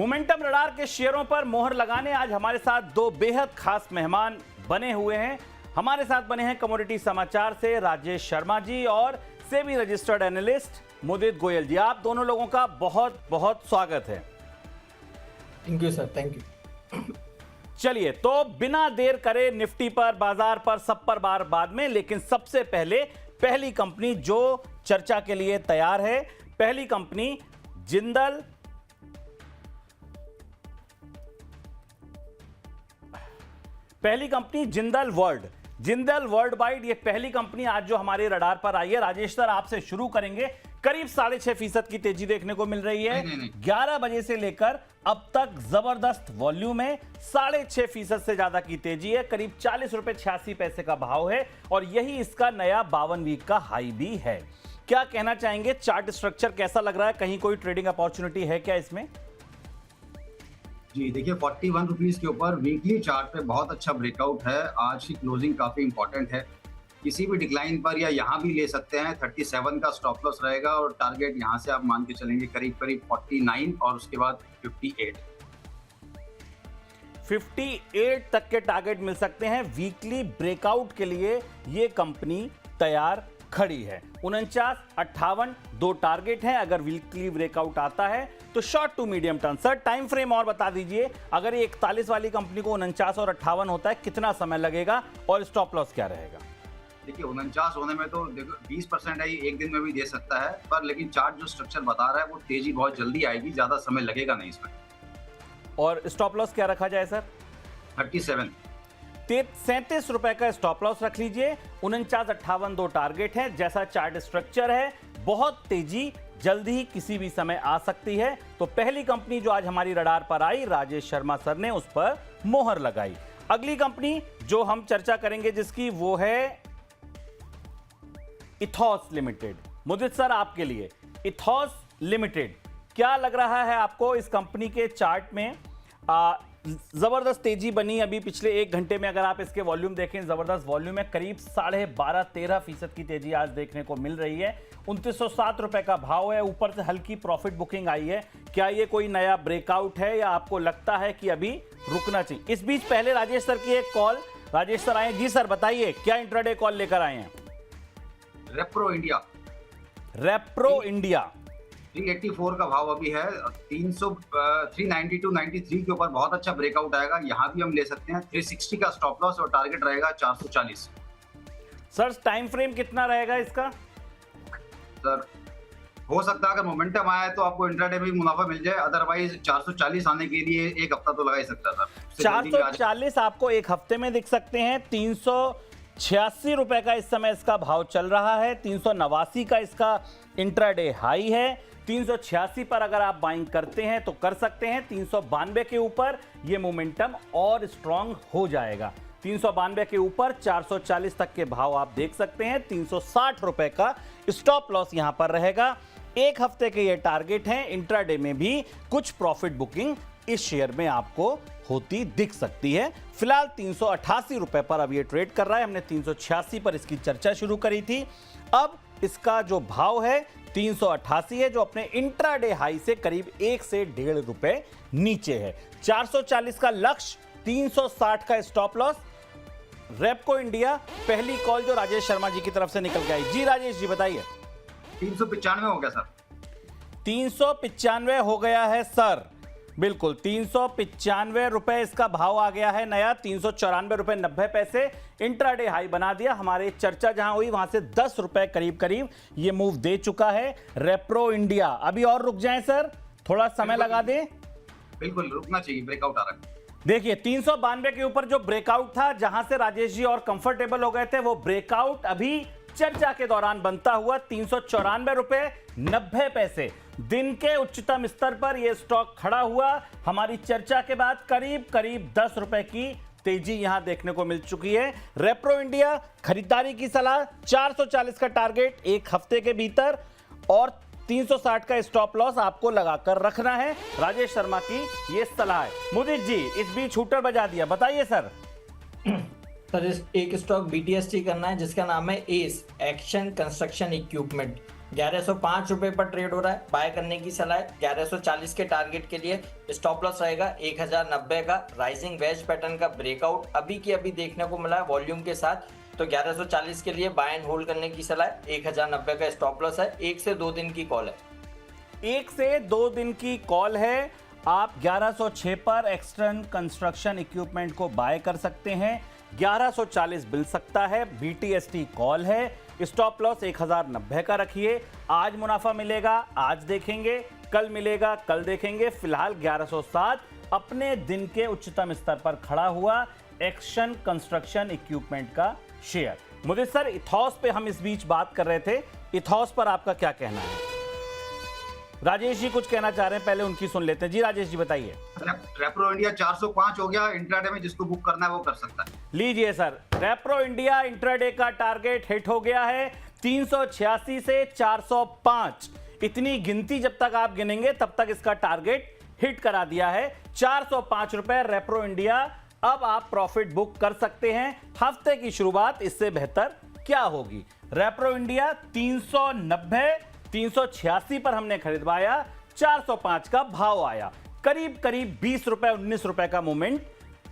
Momentum radar के शेयरों पर मोहर लगाने आज हमारे साथ दो बेहद खास मेहमान बने हुए हैं। हमारे साथ बने हैं कमोडिटी समाचार से राजेश शर्मा जी और सेबी रजिस्टर्ड एनालिस्ट मुदित गोयल जी। आप दोनों लोगों का बहुत बहुत स्वागत है। Thank you sir, thank you. चलिए तो बिना देर करे निफ्टी पर, बाजार पर, सब पर बार बाद में, लेकिन सबसे पहले पहली कंपनी जो चर्चा के लिए तैयार है, पहली company Jindal world. Jindal world wide ये पहली कंपनी आज जो हमारे रडार पर आई है। राजेश सर आपसे शुरू करेंगे। करीब 6.5% की तेजी देखने को मिल रही है। 11 बजे से लेकर अब तक जबरदस्त वॉल्यूम है। 6.5% से ज्यादा की तेजी है। करीब 40 रुपए 86 पैसे का भाव है और यही इसका नया 52 वीक का हाई भी है। क्या कहना चाहेंगे, चार्ट स्ट्रक्चर कैसा लग रहा है? कहीं कोई ट्रेडिंग अपॉर्चुनिटी है क्या इसमें? जी देखिए, 41 रुपीज के ऊपर वीकली चार्ट पे बहुत अच्छा ब्रेकआउट है। आज की क्लोजिंग काफी इंपॉर्टेंट है। किसी भी डिक्लाइन पर या यहाँ भी ले सकते हैं। 37 का स्टॉप लॉस रहेगा और टारगेट यहाँ से आप मान के चलेंगे करीब 49 और उसके बाद 58 तक के टारगेट मिल सकते हैं। वीकली ब्रेकआउट के लिए ये कंपनी तैयार खड़ी है। 49, 58 दो टारगेट हैं। अगर वीकली ब्रेकआउट आता है तो short to medium term. Sir time frame और बता दीजिए, अगर ये 41 वाली कंपनी को 49 और 58 होता है कितना समय लगेगा और स्टॉप लॉस क्या रहेगा? देखिए 49 होने में तो देखो 20% है, ये एक दिन में भी दे सकता है, पर लेकिन चार्ट जो स्ट्रक्चर बता रहा है वो तेजी बहुत जल्दी आएगी, ज्यादा समय लगेगा नहीं इसमें। और स्टॉप लॉस क्या रखा जाए सर? 37 37 रुपए का स्टॉप लॉस रख लीजिए। 49, 58 दो टारगेट है। जैसा चार्ट स्ट्रक्चर है, बहुत तेजी जल्दी ही किसी भी समय आ सकती है। तो पहली कंपनी जो आज हमारी रडार पर आई, राजेश शर्मा सर ने उस पर मोहर लगाई। अगली कंपनी जो हम चर्चा करेंगे जिसकी, वो है इथॉस लिमिटेड। मुदित सर आपके लिए इथॉस लिमिटेड क्या लग रहा है आपको? इस कंपनी के चार्ट में जबरदस्त तेजी बनी अभी पिछले एक घंटे में। अगर आप इसके वॉल्यूम देखें, जबरदस्त वॉल्यूम है। करीब 12.5-13% की तेजी आज देखने को मिल रही है। 2907 रुपए का भाव है। ऊपर से हल्की प्रॉफिट बुकिंग आई है। क्या ये कोई नया ब्रेकआउट है या आपको लगता है कि अभी रुकना चाहिए? इस बीच पहले राजेश सर की एक कॉल। राजेश सर आए। जी सर बताइए, क्या इंट्राडे कॉल लेकर आए हैं? रेप्रो इंडिया 384 का भाव अभी है। 392-93 के ऊपर बहुत अच्छा ब्रेकआउट आएगा, यहाँ भी हम ले सकते हैं। 360 का स्टॉप लॉस और टारगेट रहेगा 440। सर टाइम फ्रेम कितना रहेगा इसका? सर हो सकता है अगर मोमेंटम आया है तो आपको इंट्राडे में भी मुनाफा मिल जाए, अदरवाइज 440 आने के लिए एक हफ्ता तो लगा ही सकता है सर। 440 आपको एक हफ्ते में दिख सकते हैं। 386 रुपए का इस समय इसका भाव चल रहा है। 389 का इसका इंट्राडे हाई है। 386 पर अगर आप बाइंग करते हैं तो कर सकते हैं। 392 के ऊपर ये मोमेंटम और स्ट्रांग हो जाएगा। 392 के ऊपर 440 तक के भाव आप देख सकते हैं। 360 रुपए का स्टॉप लॉस यहां पर रहेगा। एक हफ्ते के ये टारगेट हैं। इंट्राडे में भी कुछ प्रॉफिट बुकिंग इस शेयर में आपको होती दिख सकती है। फिलहाल 388 रुपए पर अब ये ट्रेड कर रहा है। हमने 386 पर इसकी चर्चा शुरू करी थी। अब इसका जो भाव है 388 है, जो अपने इंट्राडे हाई से करीब 1 से 1.5 रुपए नीचे है। 440 का लक्ष्य, 360 का स्टॉप लॉस। रेप्को इंडिया पहली कॉल जो राजेश शर्मा जी की तरफ से निकल गई। जी राजेश जी बताइए। 395 हो गया सर। 395 हो गया है सर, बिल्कुल 395 रुपए इसका भाव आ गया है नया। 394 रुपए 90 पैसे इंट्राडे हाई बना दिया। हमारे चर्चा जहां हुई वहां से 10 रुपए करीब ये मूव दे चुका है रेप्रो इंडिया। अभी और रुक जाएं सर, थोड़ा समय लगा दें। बिल्कुल रुकना चाहिए, ब्रेकआउट आ रहा है। देखिए 392 के ऊपर जो ब्रेकआउट था, जहां से राजेश जी और कंफर्टेबल हो गए थे, वो ब्रेकआउट अभी चर्चा के दौरान बनता हुआ 394 रुपए 90 पैसे दिन के उच्चतम स्तर पर यह स्टॉक खड़ा हुआ। हमारी चर्चा के बाद करीब 10 रुपए की तेजी यहां देखने को मिल चुकी है। रेप्रो इंडिया खरीदारी की सलाह, 440 का टारगेट एक हफ्ते के भीतर और 360 का स्टॉप लॉस आपको लगाकर रखना है। राजेश शर्मा की यह सलाह है। मुदित जी इस बीच छूटर बजा दिया, बताइए सर। सर एक स्टॉक BTST करना है जिसका नाम है एस एक्शन कंस्ट्रक्शन इक्विपमेंट। 1105 रुपए पर ट्रेड हो रहा है, बाय करने की सलाह है। 1140 के टारगेट के लिए स्टॉप लॉस रहेगा 1090 का। राइजिंग वेज पैटर्न का ब्रेकआउट अभी की अभी देखने को मिला है वॉल्यूम के साथ, तो 1140 के लिए बाय एंड होल्ड करने की सलाह है। 1090 का स्टॉप लॉस है। 1 से 2 दिन की कॉल है। 1 से 2 दिन की कॉल है। आप 1106 पर एक्सटर्न कंस्ट्रक्शन इक्विपमेंट को बाय कर सकते हैं। 1140 मिल सकता है। BTST कॉल है। स्टॉप लॉस 1090 का रखिए। आज मुनाफा मिलेगा, आज देखेंगे, कल मिलेगा, कल देखेंगे। फिलहाल 1107 अपने दिन के उच्चतम स्तर पर खड़ा हुआ एक्शन कंस्ट्रक्शन इक्विपमेंट का शेयर। मुझे सर इथॉस पे हम इस बीच बात कर रहे थे, इथॉस पर आपका क्या कहना है? राजेश जी कुछ कहना चाह रहे हैं, पहले उनकी सुन लेते हैं। जी राजेश जी बताइए। रेप्रो इंडिया 405 हो गया, इंट्राडे में जिसको बुक करना है वो कर सकता है। लीजिए सर, रेप्रो इंडिया इंट्राडे का टारगेट हिट हो गया है 386 से 405। इतनी गिनती जब तक आप गिनेंगे तब तक इसका टारगेट हिट करा दिया है। 405 रुपए रेप्रो इंडिया। अब आप प्रॉफिट बुक कर सकते हैं। हफ्ते की शुरुआत इससे बेहतर क्या होगी? रेप्रो इंडिया 390 386 पर हमने खरीदवाया, 405 का भाव आया। करीब करीब 20 रुपए 19 रुपए का मूवमेंट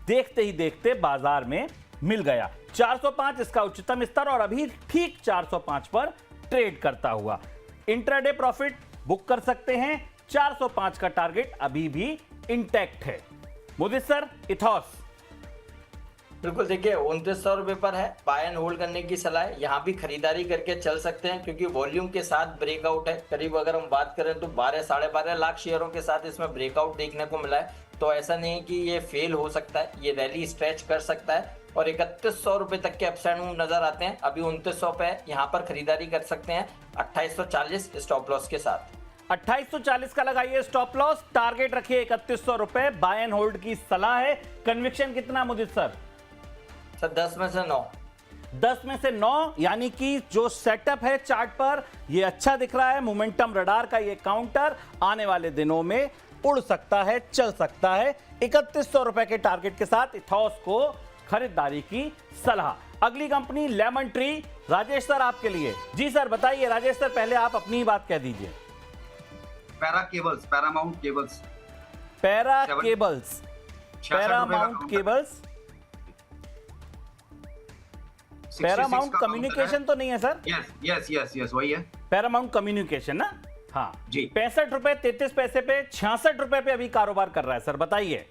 देखते ही देखते बाजार में मिल गया। 405 इसका उच्चतम स्तर और अभी ठीक 405 पर ट्रेड करता हुआ। इंट्राडे प्रॉफिट बुक कर सकते हैं। 405 का टारगेट अभी भी इंटैक्ट है। मोदी सर इथॉस बिल्कुल, देखिए 2900 रुपए पर है, बाय एंड होल्ड करने की सलाह है। यहाँ भी खरीदारी करके चल सकते हैं क्योंकि वॉल्यूम के साथ ब्रेकआउट है। करीब अगर हम बात करें तो 12 साढ़े 12 लाख शेयरों के साथ इसमें ब्रेकआउट देखने को मिला है। तो ऐसा नहीं है कि ये फेल हो सकता है, ये रैली स्ट्रेच कर सकता है और 3100 रुपए तक के अपसाइड मूव नजर आते हैं। अभी 2900 पे यहाँ पर खरीदारी कर सकते हैं 2840 स्टॉप लॉस के साथ। 2840 का लगाइए स्टॉप लॉस, टारगेट रखिए 3100 रुपए। बाय एंड होल्ड की सलाह है। कन्विक्शन कितना मुदित सर? सर 10 में से 9। 10 में से 9, यानी कि जो सेटअप है चार्ट पर ये अच्छा दिख रहा है। मोमेंटम रडार का ये काउंटर आने वाले दिनों में उड़ सकता है, चल सकता है। 3100 रुपए के टारगेट के साथ इथॉस को खरीदारी की सलाह। अगली company lemon tree. Rajesh sir आपके लिए। जी सर बताइए। राजेश सर पहले आप अपनी ही बात कह दीजिए। Paramount cables. Paramount cables. Paramount communication तो नहीं है सर? यस वही है पैरामाउंट कम्युनिकेशन ना। हाँ जी। 65 रुपए 33 पैसे पे 66 रुपए पे अभी कारोबार कर रहा है सर, बताइए।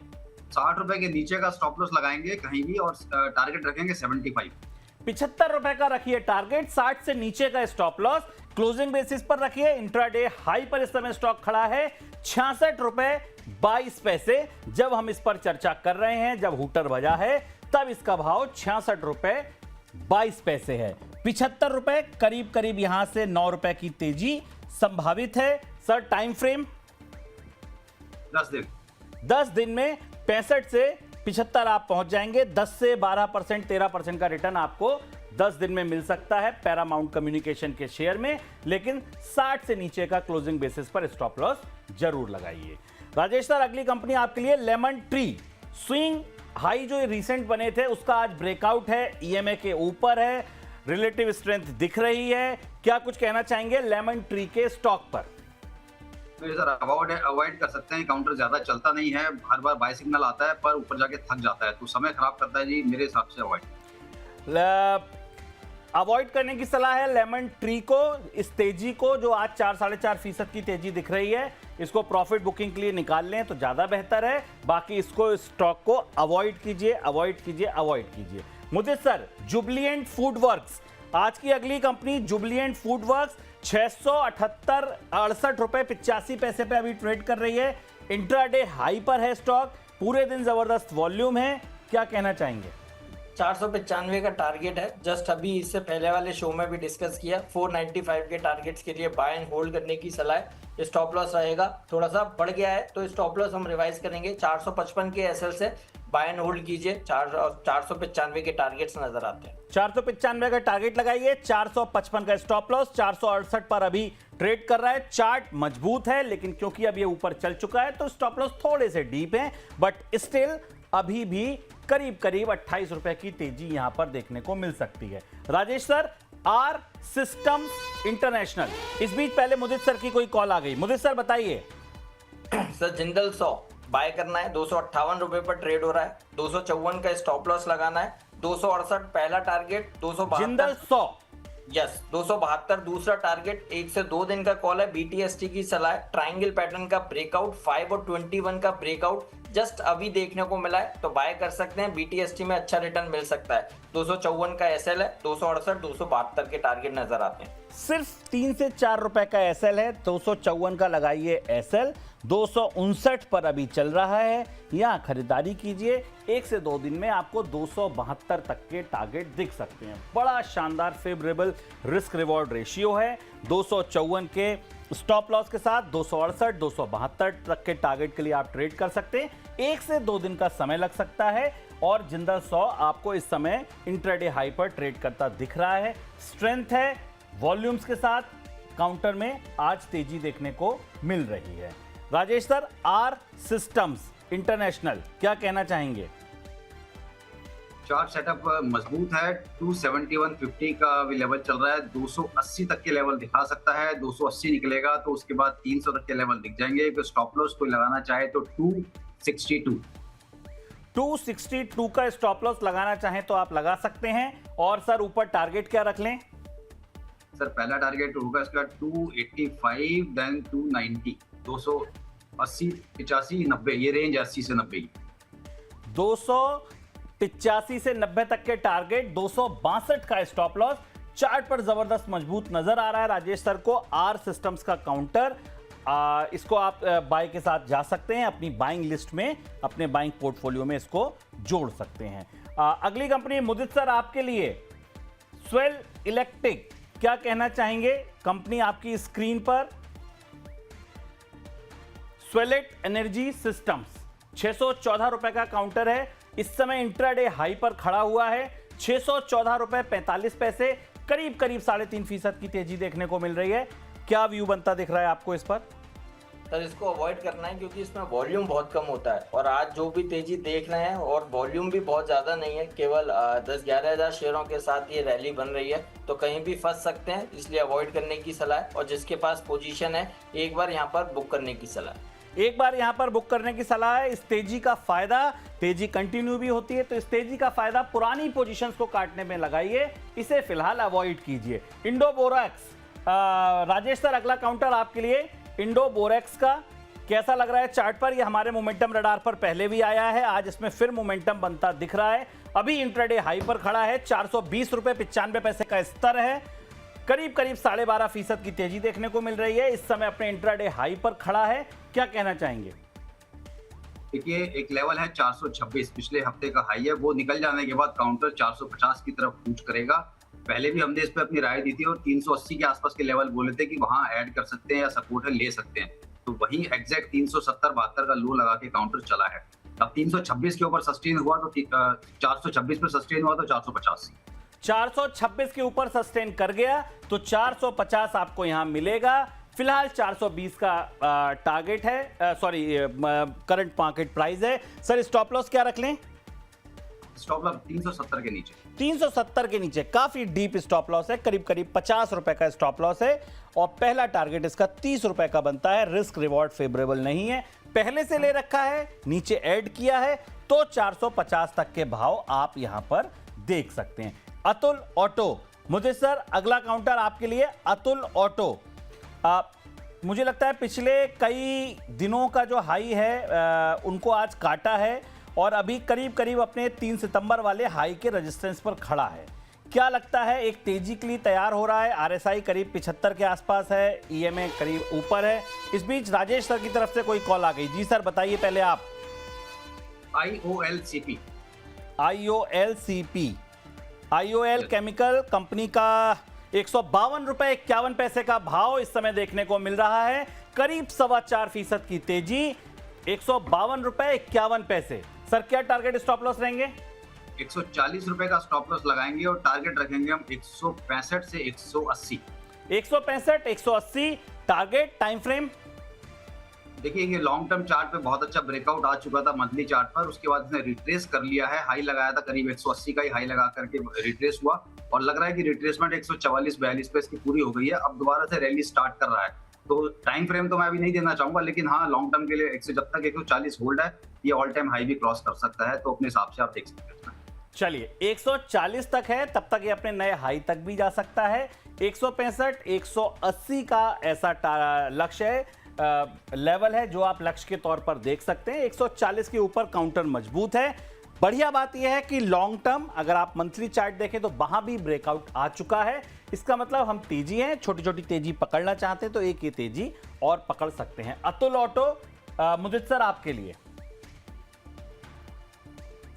60 रुपए के नीचे का स्टॉप लॉस लगाएंगे कहीं भी और टारगेट रखेंगे 75। 75 रुपए का रखिए टारगेट, 60 से नीचे का स्टॉप लॉस। क्लोजिंग बेसिस पर रखिए। इंट्राडे हाई पर इस समय स्टॉक खड़ा है 66 रुपए 22 पैसे। जब हम इस पर चर्चा कर रहे हैं, जब हुटर बजा है, तब इसका भाव 66 रुपए 22 पैसे है। 75 रुपए करीब करीब यहां से 9 रुपए की तेजी संभावित है। सर टाइम फ्रेम 10 दिन। 10 दिन में 65 से 75 आप पहुंच जाएंगे। 10 से 12% 13% का रिटर्न आपको 10 दिन में मिल सकता है पैरामाउंट कम्युनिकेशन के शेयर में। लेकिन 60 से नीचे का क्लोजिंग बेसिस पर स्टॉप लॉस जरूर लगाइए। राजेश सर अगली कंपनी आपके लिए लेमन ट्री। स्विंग हाई जो रिसेंट बने थे उसका आज ब्रेकआउट है, EMA के ऊपर है, रिलेटिव स्ट्रेंथ दिख रही है। क्या कुछ कहना चाहेंगे लेमन ट्री के स्टॉक पर? तो सर अवॉइड कर सकते हैं। काउंटर ज्यादा चलता नहीं है, हर बार बाय सिग्नल आता है पर ऊपर जाके थक जाता है, तो समय खराब करता है जी। मेरे हिसाब से अवॉइड करने की सलाह है लेमन ट्री को। इस तेजी को जो आज 4-4.5% की तेजी दिख रही है, इसको प्रॉफिट बुकिंग के लिए निकाल लें तो ज्यादा बेहतर है। बाकी इसको स्टॉक को अवॉइड कीजिए, अवॉइड कीजिए, अवॉइड कीजिए। मुझे सर जुबलिएंट फूड वर्क्स आज की अगली कंपनी। जुबलिएंट फूड वर्क्स 668 रुपए 85 पैसे पे अभी ट्रेड कर रही है। इंट्राडे हाई पर है स्टॉक। पूरे दिन जबरदस्त वॉल्यूम है। क्या कहना चाहेंगे? 495 का टारगेट है। जस्ट अभी इससे पहले वाले शो में भी डिस्कस किया। 495 के टारगेट्स के लिए बाय एंड होल्ड करने की सलाह है। स्टॉप लॉस रहेगा, थोड़ा सा बढ़ गया है तो स्टॉप लॉस हम रिवाइज करेंगे। 455 के एसएल से बाय एंड होल्ड कीजिए। 495 के टारगेट्स नजर आते हैं। 495 का टारगेट लगाइए, 455 का स्टॉप लॉस। 468 पर अभी ट्रेड कर रहा है। चार्ट मजबूत है लेकिन क्योंकि अब ये ऊपर चल चुका है तो स्टॉप लॉस थोड़े से डीप है, बट स्टिल अभी भी करीब करीब 28 रुपए की तेजी यहां पर देखने को मिल सकती है। Rajesh sir R systems international. इस बीच पहले मुदित सर की कोई कॉल आ गई। मुदित सर बताइए। सर जिंदल 100 बाय करना है, 258 रुपए पर ट्रेड हो रहा है, 254 का स्टॉप लॉस लगाना है, 268 पहला टारगेट, 272 जिंदल 100। यस 272 दूसरा टारगेट। 1 से 2 दिन का कॉल है, बीटीएसटी की सलाह है, ट्रायंगल पैटर्न का ब्रेकआउट, 5 और 21 का ब्रेकआउट जस्ट अभी देखने को मिला है, तो बाय कर सकते हैं। बीटीएसटी में अच्छा रिटर्न मिल सकता है। 254 का एसएल है, 268 272 के टारगेट नजर आते हैं। सिर्फ 3 से 4 रुपए का एसएल है, 254 का लगाइए एसएल, 259 पर अभी चल रहा है, यहां खरीदारी कीजिए। 1 से 2 दिन में आपको 272 तक के टारगेट दिख सकते हैं। बड़ा शानदार फेवरेबल रिस्क रिवॉर्ड रेशियो है। 254 के स्टॉप लॉस के साथ 268 272 तक के टारगेट के लिए आप ट्रेड कर सकते हैं। 1 से 2 दिन का समय लग सकता है और जिंदल 100 आपको इस समय इंट्राडे हाई पर ट्रेड करता दिख रहा है। स्ट्रेंथ है, वॉल्यूम्स के साथ काउंटर में आज तेजी देखने को मिल रही है। Rajesh sir, R systems international क्या कहना चाहेंगे? चार्ट सेटअप मजबूत है। 271.50 का भी लेवल चल रहा है, 280 तक के लेवल दिखा सकता है। 280 निकलेगा तो उसके बाद 300 तक के लेवल दिख जाएंगे। तो स्टॉप लॉस कोई लगाना चाहे तो 262 का स्टॉप लॉस लगाना चाहें तो आप लगा सकते हैं। और सर ऊपर टारगेट क्या रख लें? सर पहला टारगेट होगा इसका 285, देन 290, 280, 85, 90, ये रेंज 80 से 90 की। 285 से 90 तक के टारगेट, 262 का स्टॉप लॉस। चार्ट पर जबरदस्त मजबूत नजर आ रहा है राजेश सर को आर सिस्टम्स का काउंटर। इसको आप बाय के साथ जा सकते हैं, अपनी बाइंग लिस्ट में, अपने बाइंग पोर्टफोलियो में इसको जोड़ सकते हैं। अगली कंपनी मुदित सर आपके लिए स्वेल इलेक्ट्रिक, क्या कहना चाहेंगे? कंपनी आपकी स्क्रीन पर, स्वेलेट एनर्जी सिस्टम्स, 614 रुपए का काउंटर है। इस समय इंट्राडे हाई पर खड़ा हुआ है, 614 रुपए 45 पैसे, करीब करीब 3.5% की तेजी देखने को मिल रही है। क्या व्यू बनता दिख रहा है आपको इस पर? सर इसको अवॉइड करना है क्योंकि इसमें वॉल्यूम बहुत कम होता है और आज जो भी तेजी देख रहे हैं और वॉल्यूम भी बहुत ज़्यादा नहीं है, केवल 10-11 हज़ार शेयरों के साथ ये रैली बन रही है, तो कहीं भी फंस सकते हैं, इसलिए अवॉइड करने की सलाह है। और जिसके पास पोजीशन है एक बार यहाँ पर बुक करने की सलाह है। एक बार यहां पर बुक करने की सलाह है। इस तेजी का फायदा, तेजी कंटिन्यू भी होती है तो इस तेजी का फायदा पुरानी पोजीशंस को काटने में लगाइए, इसे फिलहाल अवॉइड कीजिए। इंडोबोरेक्स, राजेश सर अगला काउंटर आपके लिए इंडोबोरेक्स का कैसा लग रहा है चार्ट पर? ये हमारे मोमेंटम रडार पर पहले भी आया है, आज इसमें फिर मोमेंटम बनता दिख रहा है। अभी इंट्राडे हाई पर खड़ा है, 420 रुपए 95 पैसे का स्तर है, करीब करीब 12.5% की तेजी देखने को मिल रही है। इस समय अपने इंट्राडे हाई पर खड़ा है, क्या कहना चाहेंगे? देखिए एक लेवल है 426, पिछले हफ्ते का हाई है, वो निकल जाने के बाद काउंटर 450 की तरफ कूच करेगा। पहले भी हमने इस पे अपनी राय दी थी और 380 के आसपास के लेवल बोले थे कि वहां ऐड कर सकते हैं या सपोर्ट ले सकते हैं, तो वही एग्जैक्ट 370-72 का लो लगा के काउंटर चला है। अब 326 के ऊपर सस्टेन हुआ तो 426 पे सस्टेन हुआ तो 450 के ऊपर सस्टेन कर गया तो 450 आपको यहां मिलेगा। फिलहाल 420 का टारगेट है, सॉरी करंट मार्केट प्राइस है। सर स्टॉप लॉस क्या रख लें? स्टॉप लॉस 370 के नीचे, 370 के नीचे, काफी डीप स्टॉप लॉस है, करीब करीब 50 रुपए का स्टॉप लॉस है और पहला टारगेट इसका 30 रुपए का बनता है। रिस्क रिवॉर्ड फेवरेबल नहीं है, पहले से ले रखा है, नीचे ऐड किया है तो 450 तक के भाव आप यहां पर देख सकते हैं। अतुल ऑटो, मुझे सर अगला काउंटर आपके लिए अतुल ऑटो। मुझे लगता है पिछले कई दिनों का जो हाई है उनको आज काटा है और अभी करीब करीब अपने 3 सितंबर वाले हाई के रेजिस्टेंस पर खड़ा है। क्या लगता है एक तेजी के लिए तैयार हो रहा है? आरएसआई करीब 75 के आसपास है, ईएमए करीब ऊपर है। इस बीच राजेश सर की तरफ से कोई कॉल आ गई। जी सर बताइए पहले आप। IOL केमिकल कंपनी का 152 रुपए 51 पैसे का भाव इस समय देखने को मिल रहा है, करीब 4.25% की तेजी, 152 रुपए 51 पैसे। सर क्या टारगेट स्टॉप लॉस रहेंगे? 140 रुपए का स्टॉप लॉस लगाएंगे और टारगेट रखेंगे हम 165 से 180। 165 180 टारगेट। टाइम फ्रेम देखिए ये लॉन्ग टर्म चार्ट पे बहुत अच्छा ब्रेकआउट आ चुका था मंथली चार्ट पर, उसके बाद इसने रिट्रेस कर लिया है, हाई लगाया था करीब 180 का ही हाई लगा करके रिट्रेस हुआ, और लग रहा है कि रिट्रेसमेंट 144-42 पे इसकी पूरी हो गई है, अब दोबारा से रैली स्टार्ट कर रहा है। तो टाइम फ्रेम तो मैं अभी नहीं देना चाहूंगा, लेकिन हाँ लॉन्ग टर्म के लिए जब तक 140 होल्ड है, ये ऑल टाइम हाई भी क्रॉस कर सकता है, तो अपने हिसाब से आप देख सकते हैं। चलिए 140 तक है, तब तक ये अपने नए हाई तक भी जा सकता है। 165 180 का ऐसा लक्ष्य है, लेवल है जो आप लक्ष्य के तौर पर देख सकते हैं। 140 के ऊपर काउंटर मजबूत है। बढ़िया बात यह है कि लॉन्ग टर्म अगर आप मंथली चार्ट देखें तो वहां भी ब्रेकआउट आ चुका है। इसका मतलब हम तेजी है, छोटी छोटी तेजी पकड़ना चाहते हैं तो एक ये तेजी और पकड़ सकते हैं। अतुल ऑटो, मुझे सर आपके लिए।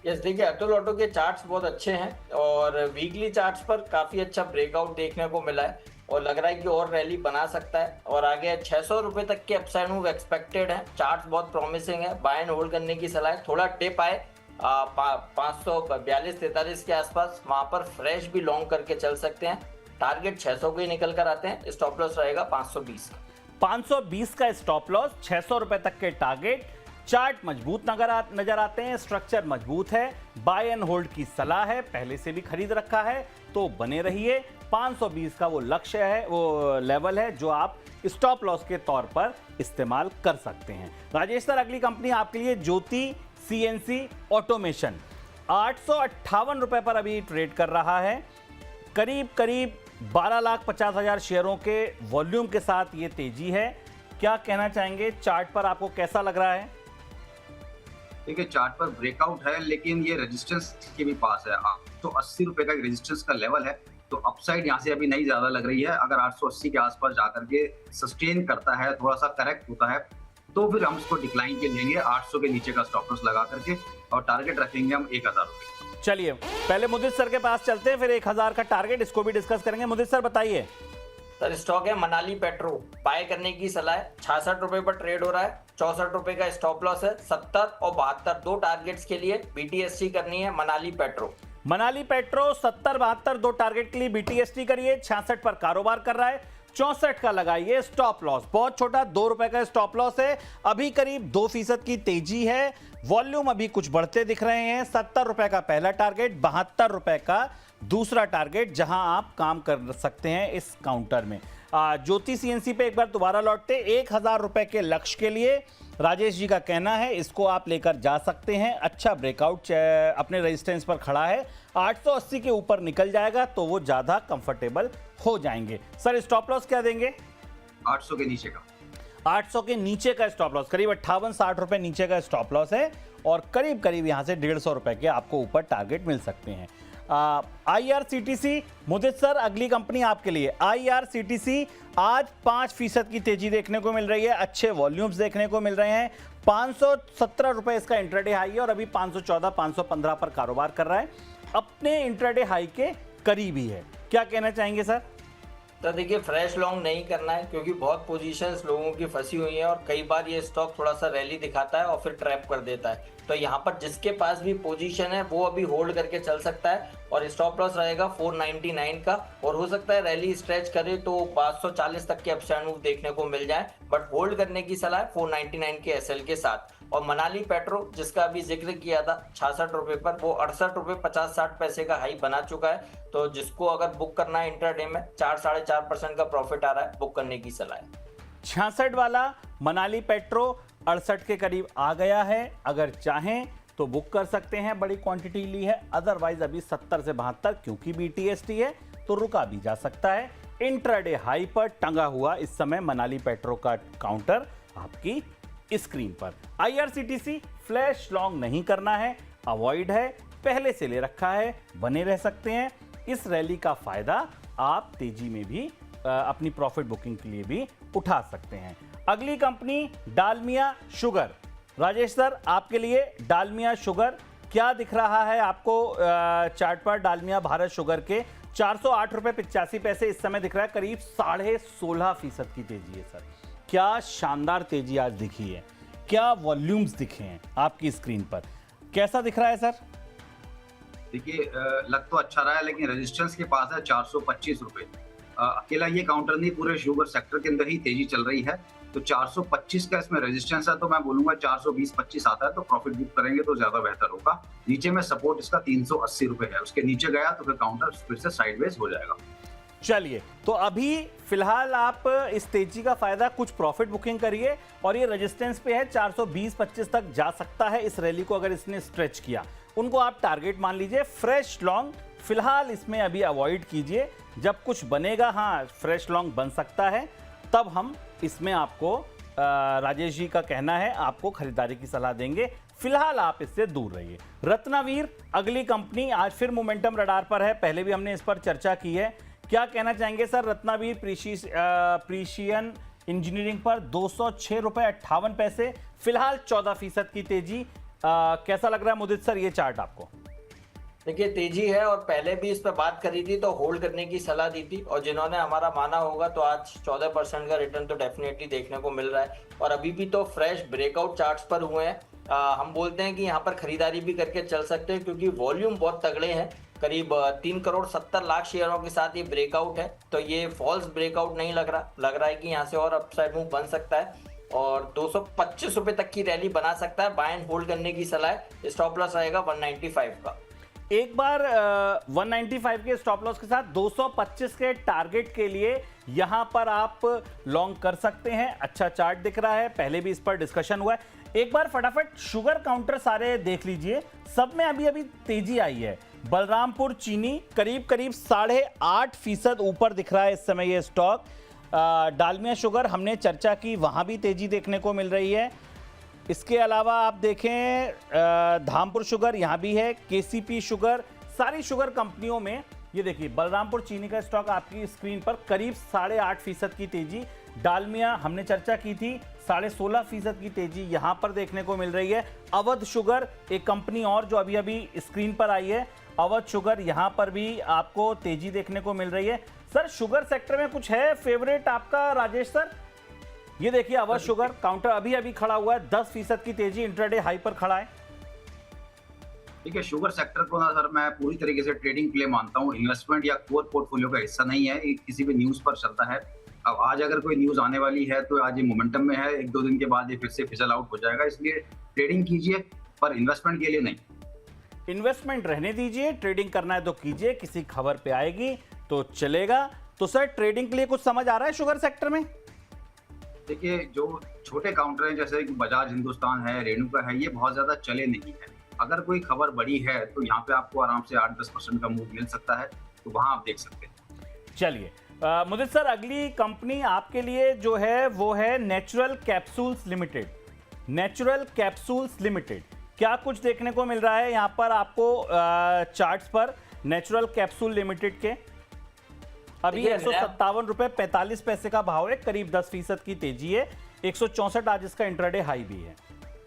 यस, देखिए अतुल ऑटो के चार्ट्स बहुत अच्छे हैं और वीकली चार्ट्स पर काफी अच्छा ब्रेकआउट देखने को मिला है और लग रहा है कि और रैली बना सकता है और आगे 600 रुपए तक के अपसाइड मूव एक्सपेक्टेड है। चार्ट्स बहुत प्रॉमिसिंग है, बाय एंड होल्ड करने की सलाह है। थोड़ा टिप आए 542-43 के आसपास, वहां पर फ्रेश भी लॉन्ग करके चल सकते हैं। टारगेट 600 के निकल कर आते हैं, स्टॉप लॉस रहेगा 520 का। 520 का स्टॉप लॉस, 600 रुपए तक के टारगेट। चार्ट मजबूत नजर आते हैं, स्ट्रक्चर मजबूत है, बाय एंड होल्ड की सलाह है, पहले से भी खरीद रखा है तो बने रहिए। 520 का वो लक्ष्य है, वो लेवल है जो आप स्टॉप लॉस के तौर पर इस्तेमाल कर सकते हैं। राजेश सर, अगली कंपनी आपके लिए ज्योति सीएनसी ऑटोमेशन, 858 रुपए पर अभी ट्रेड कर रहा है। करीब 12,50,000 शेयरों के वॉल्यूम के साथ ये तेजी है। क्या कहना चाहेंगे, चार्ट पर आपको कैसा लग रहा है? देखिए चार्ट पर ब्रेकआउट है, लेकिन ये रेजिस्टेंस के भी पास है। 880 रुपए का रेजिस्टेंस का लेवल है, तो अपसाइड यहाँ से अभी नहीं ज्यादा लग रही है। अगर 880 के आसपास जाकर के सस्टेन करता है, थोड़ा सा करेक्ट होता है, तो फिर हम इसको डिक्लाइन के लेंगे 800 के नीचे का स्टॉप लॉस लगा करके, और टारगेट रखेंगे हम 1000 रुपए। चलिए पहले मुदित सर के पास चलते हैं, फिर 1000 का टारगेट इसको भी डिस्कस करेंगे। मुदित सर बताइए। सर स्टॉक है मनाली पेट्रो, बाय करने की सलाह है। 66 रुपए पर ट्रेड हो रहा है, 64 रुपए का स्टॉप लॉस है। 70 और 72 दो टारगेट्स के लिए बीटीएससी करनी है मनाली पेट्रो। मनाली पेट्रो 70-72 दो टारगेट के लिए बीटीएसटी करिए। 66 पर कारोबार कर रहा है, 64 का लगाइए स्टॉप लॉस। बहुत छोटा 2 रुपए का स्टॉप लॉस है। अभी करीब 2% की तेजी है, वॉल्यूम अभी कुछ बढ़ते दिख रहे हैं। 70 रुपए का पहला टारगेट, 72 रुपए का दूसरा टारगेट, जहां आप काम कर सकते हैं इस काउंटर में। ज्योति सीएनसी पे एक बार दोबारा लौटते, 1000 रुपए के लक्ष्य के लिए राजेश जी का कहना है इसको आप लेकर जा सकते हैं। अच्छा ब्रेकआउट अपने रेजिस्टेंस पर खड़ा है, 880 के ऊपर निकल जाएगा तो वो ज्यादा कंफर्टेबल हो जाएंगे। सर स्टॉप लॉस क्या देंगे? 800 के नीचे का। 800 के नीचे का स्टॉप लॉस, करीब 58-60 रुपए नीचे का स्टॉप लॉस है और करीब यहां से 150 रुपए के आपको ऊपर टारगेट मिल सकते हैं। IRCTC, मुदित सर अगली कंपनी आपके लिए। IRCTC आज 5% की तेजी देखने को मिल रही है, अच्छे वॉल्यूम्स देखने को मिल रहे हैं। 517 रुपए इसका इंट्राडे हाई है और अभी 514-515 पर कारोबार कर रहा है, अपने इंट्राडे हाई के करीब ही है। क्या कहना चाहेंगे सर? तो देखिए फ्रेश लॉन्ग नहीं करना है क्योंकि बहुत पोजीशंस लोगों की फंसी हुई है और कई बार ये स्टॉक थोड़ा सा रैली दिखाता है और फिर ट्रैप कर देता है। तो यहाँ पर जिसके पास भी पोजीशन है वो अभी होल्ड करके चल सकता है और स्टॉप लॉस रहेगा 499 का, और हो सकता है रैली स्ट्रेच करे तो 540 तक के अपसाइड मूव देखने को मिल जाए, बट होल्ड करने की सलाह है 499 के एसएल के साथ। और मनाली पेट्रो जिसका अभी जिक्र किया था 66 रुपए पर, वो 68 रुपए 50-60 पैसे का हाई बना चुका है। तो जिसको अगर बुक करना है इंट्राडे में 4-4.5% का प्रॉफिट आ रहा है, बुक करने की सलाह है। 66 वाला मनाली पेट्रो 68 के करीब आ गया है, अगर चाहें तो बुक कर सकते हैं, बड़ी क्वांटिटी ली है। अदरवाइज अभी 70 से 72 क्योंकि बीटीएसटी है तो रुका भी जा सकता है। इंट्राडे हाई पर टंगा हुआ इस समय मनाली पेट्रो का काउंटर आपकी स्क्रीन पर। IRCTC फ्लैश लॉन्ग नहीं करना है, अवॉइड है, पहले से ले रखा है, बने रह सकते हैं। इस रैली का फायदा आप तेजी में भी अपनी प्रॉफिट बुकिंग के लिए भी उठा सकते हैं। अगली company Dalmia sugar. Rajesh sir आपके लिए डालमिया शुगर क्या दिख रहा है आपको चार्ट पर? डालमिया भारत शुगर के 408 रुपए 85 पैसे इस समय दिख रहा है, करीब 16.5% की तेजी है सर। क्या शानदार तेजी आज दिखी है, क्या वॉल्यूम्स दिखे हैं आपकी स्क्रीन पर, कैसा दिख रहा है सर? देखिए लग तो अच्छा रहा है, लेकिन रेजिस्टेंस के पास है 425 रुपए। अकेला ये काउंटर नहीं, पूरे शुगर सेक्टर के अंदर ही तेजी चल रही है। तो 425 का इसमें रेजिस्टेंस है, तो मैं बोलूंगा 420-25 आता है तो प्रॉफिट बुक करेंगे तो ज्यादा बेहतर होगा। नीचे में सपोर्ट इसका 380 रुपए है, उसके नीचे गया तो फिर काउंटर फिर से साइडवेज हो जाएगा। चलिए, तो अभी फिलहाल आप इस तेजी का फायदा कुछ प्रॉफिट बुकिंग करिए और ये रेजिस्टेंस पे है 420-25 तक जा सकता है इस रैली को अगर इसने स्ट्रेच किया, उनको आप टारगेट मान लीजिए। फ्रेश लॉन्ग फिलहाल इसमें अभी अवॉइड कीजिए, जब कुछ बनेगा हाँ फ्रेश लॉन्ग बन सकता है, तब हम इसमें आपको राजेश जी का कहना है आपको खरीदारी की सलाह देंगे। फिलहाल आप इससे दूर रहिए। रत्नावीर अगली कंपनी आज फिर मोमेंटम रडार पर है, पहले भी हमने इस पर चर्चा की है। क्या कहना चाहेंगे सर रत्नावीर प्रीशियन इंजीनियरिंग पर 206 रुपए 58 पैसे, फिलहाल 14% की तेजी। कैसा लग रहा है मुदित सर ये चार्ट आपको? देखिए तेजी है और पहले भी इस पर बात करी थी तो होल्ड करने की सलाह दी थी, और जिन्होंने हमारा माना होगा तो आज 14% का रिटर्न तो डेफिनेटली देखने को मिल रहा है। और अभी भी तो फ्रेश ब्रेकआउट चार्ट्स पर हुए हैं। हम बोलते हैं कि यहाँ पर खरीदारी भी करके चल सकते हैं क्योंकि वॉल्यूम बहुत तगड़े हैं। करीब 3 करोड़ 70 लाख शेयरों के साथ ये ब्रेकआउट है, तो ये फॉल्स ब्रेकआउट नहीं लग रहा है कि यहाँ से और अपसाइड मूव बन सकता है और 225 रुपए तक की रैली बना सकता है। बाय एंड होल्ड करने की सलाह है। स्टॉप लॉस रहेगा 195 का। एक बार 195 के स्टॉप लॉस के साथ 225 के टारगेट के लिए यहां पर आप लॉन्ग कर सकते हैं। अच्छा चार्ट दिख रहा है, पहले भी इस पर डिस्कशन हुआ है। एक बार फटाफट शुगर काउंटर सारे देख लीजिए, सब में अभी अभी तेजी आई है। बलरामपुर चीनी करीब 8.5% ऊपर दिख रहा है इस समय ये स्टॉक। डालमिया शुगर हमने चर्चा की, वहां भी तेजी देखने को मिल रही है। इसके अलावा आप देखें धामपुर शुगर यहाँ भी है, केसीपी शुगर, सारी शुगर कंपनियों में ये देखिए बलरामपुर चीनी का स्टॉक आपकी स्क्रीन पर करीब 8.5% की तेजी। डालमिया हमने चर्चा की थी 16.5% की तेजी यहाँ पर देखने को मिल रही है। अवध शुगर एक कंपनी और जो अभी अभी स्क्रीन पर आई है, अवध शुगर, यहाँ पर भी आपको तेजी देखने को मिल रही है। सर शुगर सेक्टर में कुछ है फेवरेट आपका राजेश सर? ये देखिए अवध शुगर काउंटर अभी अभी खड़ा हुआ है, 10% की तेजी, इंट्राडे हाई पर खड़ा है। ठीक है, शुगर सेक्टर को ना सर मैं पूरी तरीके से ट्रेडिंग प्ले मानता हूँ, इन्वेस्टमेंट या कोर पोर्टफोलियो का हिस्सा नहीं है। ये किसी भी न्यूज पर चलता है। अब आज अगर कोई न्यूज आने वाली है तो आज ये मोमेंटम में है, 1-2 दिन के बाद ये फिर से फिजल आउट हो जाएगा, इसलिए ट्रेडिंग कीजिए पर इन्वेस्टमेंट के लिए नहीं। इन्वेस्टमेंट रहने दीजिए, ट्रेडिंग करना है तो कीजिए, किसी खबर पे आएगी तो चलेगा। तो सर ट्रेडिंग के लिए कुछ समझ आ रहा है शुगर सेक्टर में? देखिए जो छोटे काउंटर हैं जैसे बजाज हिंदुस्तान है, रेणुका है, ये बहुत ज्यादा चले नहीं है। अगर कोई खबर बड़ी है तो यहाँ पे आपको आराम से 8-10% का मूव मिल सकता है, तो वहां आप देख सकते हैं। चलिए मुदित सर अगली कंपनी आपके लिए जो है वो है natural capsules limited. Natural capsules limited क्या कुछ देखने को मिल रहा है यहाँ पर आपको चार्ट्स पर? नेचुरल कैप्सूल लिमिटेड के अभी 157 रुपए 45 पैसे का भाव है, करीब 10% की तेजी है। 164 आज इसका इंट्राडे हाई भी है।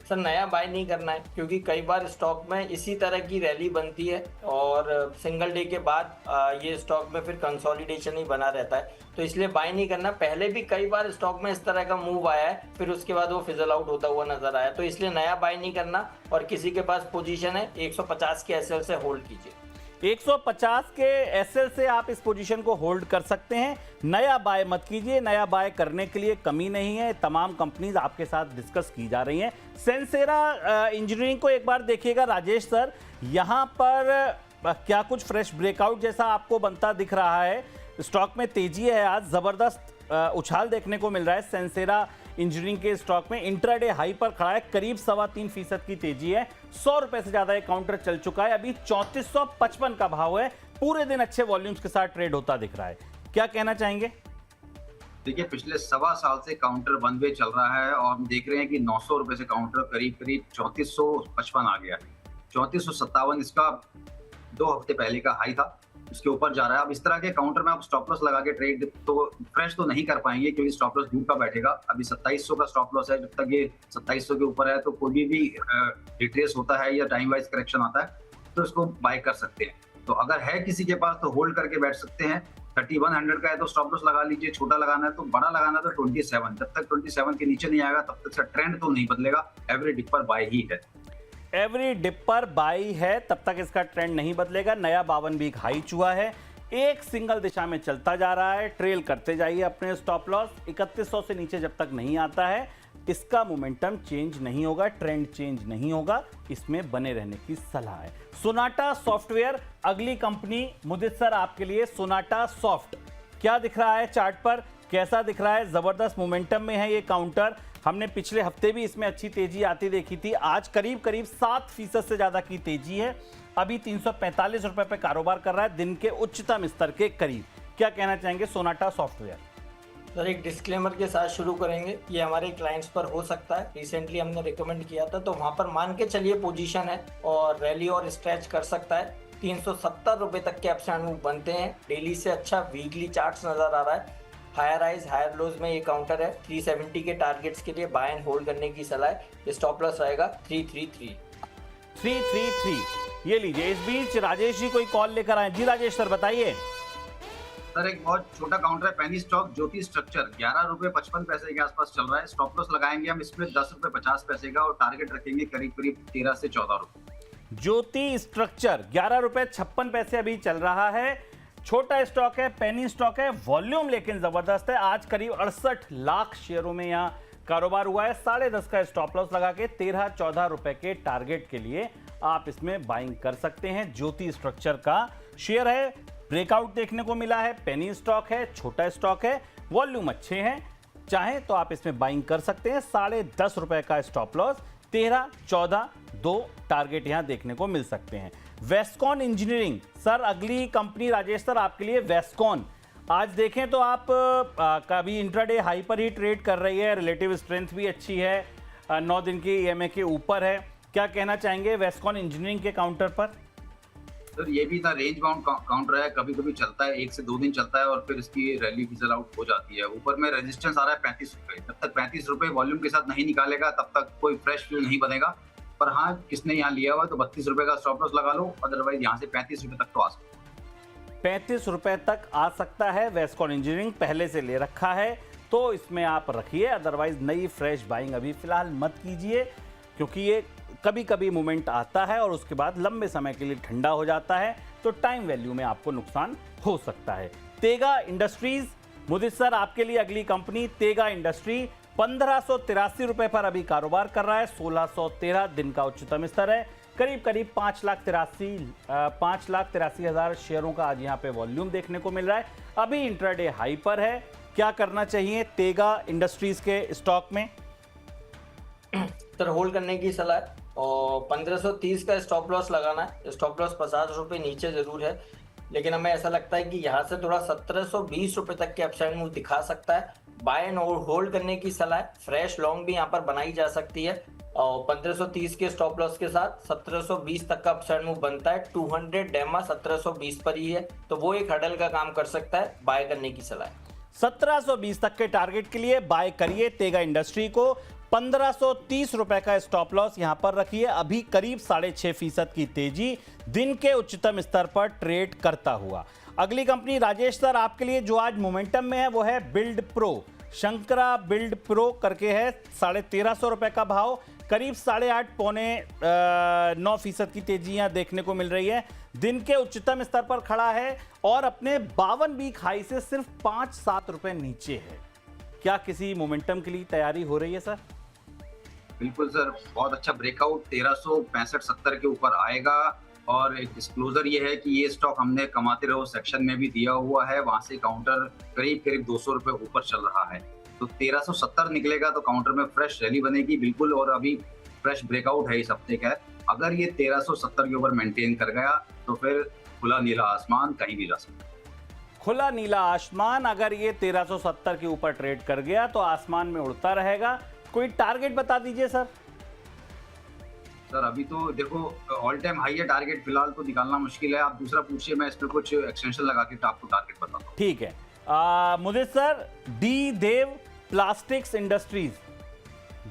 सर नया बाय नहीं करना है क्योंकि कई बार स्टॉक में इसी तरह की रैली बनती है और सिंगल डे के बाद ये स्टॉक में फिर कंसोलिडेशन ही बना रहता है, तो इसलिए बाय नहीं करना। पहले भी कई बार स्टॉक में इस तरह का मूव आया है, फिर उसके बाद वो फिजल आउट होता हुआ नजर आया, तो इसलिए नया बाय नहीं करना। और किसी के पास पोजीशन है 150 के एसएल से होल्ड कीजिए। 150 के एसएल से आप इस पोजीशन को होल्ड कर सकते हैं, नया बाय मत कीजिए। नया बाय करने के लिए कमी नहीं है, तमाम कंपनीज आपके साथ डिस्कस की जा रही हैं। सेंसेरा इंजीनियरिंग को एक बार देखिएगा राजेश सर, यहां पर क्या कुछ फ्रेश ब्रेकआउट जैसा आपको बनता दिख रहा है? स्टॉक में तेजी है, आज जबरदस्त उछाल देखने को मिल रहा है सेंसेरा इंजीनियरिंग के स्टॉक में। इंट्राडे हाई पर खड़ा है, करीब 3.25% की तेजी है। 100 रुपए से ज्यादा एक काउंटर चल चुका है, अभी 3455 का भाव है। पूरे दिन अच्छे वॉल्यूम्स के साथ ट्रेड होता दिख रहा है, क्या कहना चाहेंगे? देखिए पिछले 1.25 साल से काउंटर वन वे चल रहा है और हम देख रहे हैं कि 900 रुपए से काउंटर करीब 3455 आ गया। 3457 इसका 2 हफ्ते पहले का हाई था, उसके ऊपर जा रहा है। अब इस तरह के काउंटर में आप स्टॉप लॉस लगा के ट्रेड तो फ्रेश तो नहीं कर पाएंगे क्योंकि स्टॉप लॉस दूर का बैठेगा। अभी 2700 का स्टॉप लॉस है, जब तक ये 2700 के ऊपर है तो कोई भी रिट्रेस होता है या टाइम वाइज करेक्शन आता है तो इसको बाय कर सकते हैं। तो अगर है किसी के पास तो होल्ड करके बैठ सकते हैं। 3100 का है तो स्टॉप लॉस लगा लीजिए, छोटा लगाना है तो बड़ा लगाना है तो 27। जब तक 27 के नीचे नहीं आएगा तब तक से ट्रेंड तो नहीं बदलेगा, एवरी डिप पर बाय ही है। एवरी डिप पर बाई है, तब तक इसका ट्रेंड नहीं बदलेगा। नया 52 वीक हाई चुआ है। एक सिंगल दिशा में चलता जा रहा है, ट्रेल करते जाइए अपने स्टॉप लॉस। 3100 से नीचे जब तक नहीं आता है इसका मोमेंटम चेंज नहीं होगा, ट्रेंड चेंज नहीं होगा, इसमें बने रहने की सलाह है। सोनाटा सॉफ्टवेयर अगली कंपनी। मुदित सर आपके लिए सोनाटा सॉफ्ट क्या दिख रहा है चार्ट पर, कैसा दिख रहा है? जबरदस्त मोमेंटम में है ये काउंटर। हमने पिछले हफ्ते भी इसमें अच्छी तेजी आती देखी थी। आज करीब करीब 7% से ज्यादा की तेजी है। अभी 345 रुपए पे कारोबार कर रहा है, दिन के उच्चतम स्तर के करीब। क्या कहना चाहेंगे सोनाटा सॉफ्टवेयर? सर एक डिस्क्लेमर के साथ शुरू करेंगे। ये हमारे क्लाइंट्स पर हो सकता है, रिसेंटली हमने रिकमेंड किया था तो वहां पर मान के चलिए पोजीशन है और रैली और स्ट्रेच कर सकता है। 370 रुपए तक के अपसाइड मूव बनते हैं। डेली से अच्छा वीकली चार्ट्स नजर आ रहा है। हायर हाइज हायर लोज में ये काउंटर है। 370 के टारगेट्स के लिए बाय एंड होल्ड करने की सलाह है। स्टॉप लॉस रहेगा 333। ये लीजिए। इस बीच राजेश जी कोई कॉल लेकर आए। जी राजेश सर बताइए। सर एक बहुत छोटा काउंटर है, पेनी स्टॉक ज्योति स्ट्रक्चर 11 रुपए 55 पैसे के आसपास चल रहा है। स्टॉप लॉस लगाएंगे हम इसमें 10 रुपए 50 पैसे का और टारगेट रखेंगे करीब करीब 13 से 14 रुपए। ज्योति स्ट्रक्चर 11 रुपए 56 पैसे अभी चल रहा है। छोटा स्टॉक है, पेनी स्टॉक है, वॉल्यूम लेकिन जबरदस्त है। आज करीब 68 लाख शेयरों में यहां कारोबार हुआ है। 10.5 का स्टॉप लॉस लगा के 13-14 रुपए के टारगेट के लिए आप इसमें बाइंग कर सकते हैं। ज्योति स्ट्रक्चर का शेयर है, ब्रेकआउट देखने को मिला है, पेनी स्टॉक है, छोटा स्टॉक है, वॉल्यूम अच्छे हैं। चाहें तो आप इसमें बाइंग कर सकते हैं। 10.5 रुपए का स्टॉप लॉस, 13-14 दो टारगेट यहां देखने को मिल सकते हैं। वेस्कॉन इंजीनियरिंग सर अगली कंपनी राजेश सर आपके लिए। वेस्कॉन आज देखें तो आप कभी इंट्राडे हाई पर ही ट्रेड कर रही है, रिलेटिव स्ट्रेंथ भी अच्छी है, 9 दिन की ईएमए के ऊपर है। क्या कहना चाहेंगे वेस्कॉन इंजीनियरिंग के काउंटर पर? सर ये भी था रेंज बाउंड काउंटर है, कभी कभी चलता है, 1 से 2 दिन चलता है और फिर इसकी रैली फिजल आउट हो जाती है। ऊपर में रेजिस्टेंस आ रहा है 35 रुपए। जब तक 35 रुपए वॉल्यूम के साथ नहीं निकालेगा तब तक कोई फ्रेश व्यू नहीं बनेगा। पर हाँ, किसने यहाँ लिया हुआ तो 32 रुपए का स्टॉप लॉस लगा लो, अदरवाइज यहाँ से 35 रुपए तक तो आ सकता है। 35 रुपए तक आ सकता है। वेस्कॉन इंजीनियरिंग पहले से ले रखा है तो इसमें आप रखिए, अदरवाइज नई फ्रेश बाइंग अभी फिलहाल मत कीजिए, क्योंकि ये कभी कभी मूवमेंट आता है और उसके बाद लंबे समय के लिए ठंडा हो जाता है, तो टाइम वैल्यू में आपको नुकसान हो सकता है। तेगा इंडस्ट्रीज मुदित सर आपके लिए अगली कंपनी। तेगा इंडस्ट्री 1583 रुपए पर अभी कारोबार कर रहा है। 1613 दिन का उच्चतम स्तर है। करीब करीब 5,83,000 शेयरों का आज यहाँ पे वॉल्यूम देखने को मिल रहा है। अभी इंट्राडे हाई पर है। क्या करना चाहिए तेगा इंडस्ट्रीज के स्टॉक में? सर होल्ड करने की सलाह है और 1530 का स्टॉप लॉस लगाना है। स्टॉप लॉस 50 रुपए नीचे जरूर है, लेकिन हमें ऐसा लगता है कि यहाँ से थोड़ा 1720 रुपए तक के अपसाइड मूव दिखा सकता है। बाय एंड होल्ड करने की सलाह है। फ्रेश लॉन्ग भी यहाँ पर बनाई जा सकती है और 1530 के स्टॉप लॉस के साथ 1720 तक का अपसाइड मूव बनता है। 200 डेमा 1720 पर ही है, तो वो एक हडल का काम कर सकता है। बाय करने की सलाह है। 1720 तक के टारगेट के लिए बाय करिए तेगा इंडस्ट्री को। 1530 रुपए का स्टॉप लॉस यहां पर रखिए। अभी करीब 6.5% की तेजी दिन के उच्चतम स्तर पर ट्रेड करता हुआ। अगली कंपनी राजेश सर आपके लिए जो आज मोमेंटम में है वो है build pro. Shankara build pro करके है। 1350 रुपए का भाव, करीब 8.5 पौने 9% की तेजी यहां देखने को मिल रही है। दिन के उच्चतम स्तर पर खड़ा है और अपने 52 वीक हाई से सिर्फ 5-7 रुपए नीचे है। क्या किसी मोमेंटम के लिए तैयारी हो रही है सर? बिल्कुल सर, बहुत अच्छा ब्रेकआउट 1365-70 के ऊपर आएगा। और एक डिस्क्लोजर ये है कि ये स्टॉक हमने कमाते रहो सेक्शन में भी दिया हुआ है, वहां से काउंटर करीब करीब 200 रुपए ऊपर चल रहा है। तो 1370 निकलेगा तो काउंटर में फ्रेश रैली बनेगी बिल्कुल, और अभी फ्रेश ब्रेकआउट है इस हफ्ते का। अगर ये 1370 के ऊपर मेंटेन कर गया तो फिर खुला नीला आसमान कहीं भी जा सकता है। खुला नीला आसमान अगर ये 1370 के ऊपर ट्रेड कर गया तो आसमान में उड़ता रहेगा। कोई टारगेट बता दीजिए सर। सर अभी तो देखो ऑल टाइम हाई है, टारगेट फिलहाल तो निकालना मुश्किल है। आप दूसरा पूछिए, मैं इसमें कुछ एक्सटेंशन लगा के आपको टारगेट बताता हूँ। ठीक है मुदित सर, डी देव प्लास्टिक्स इंडस्ट्रीज।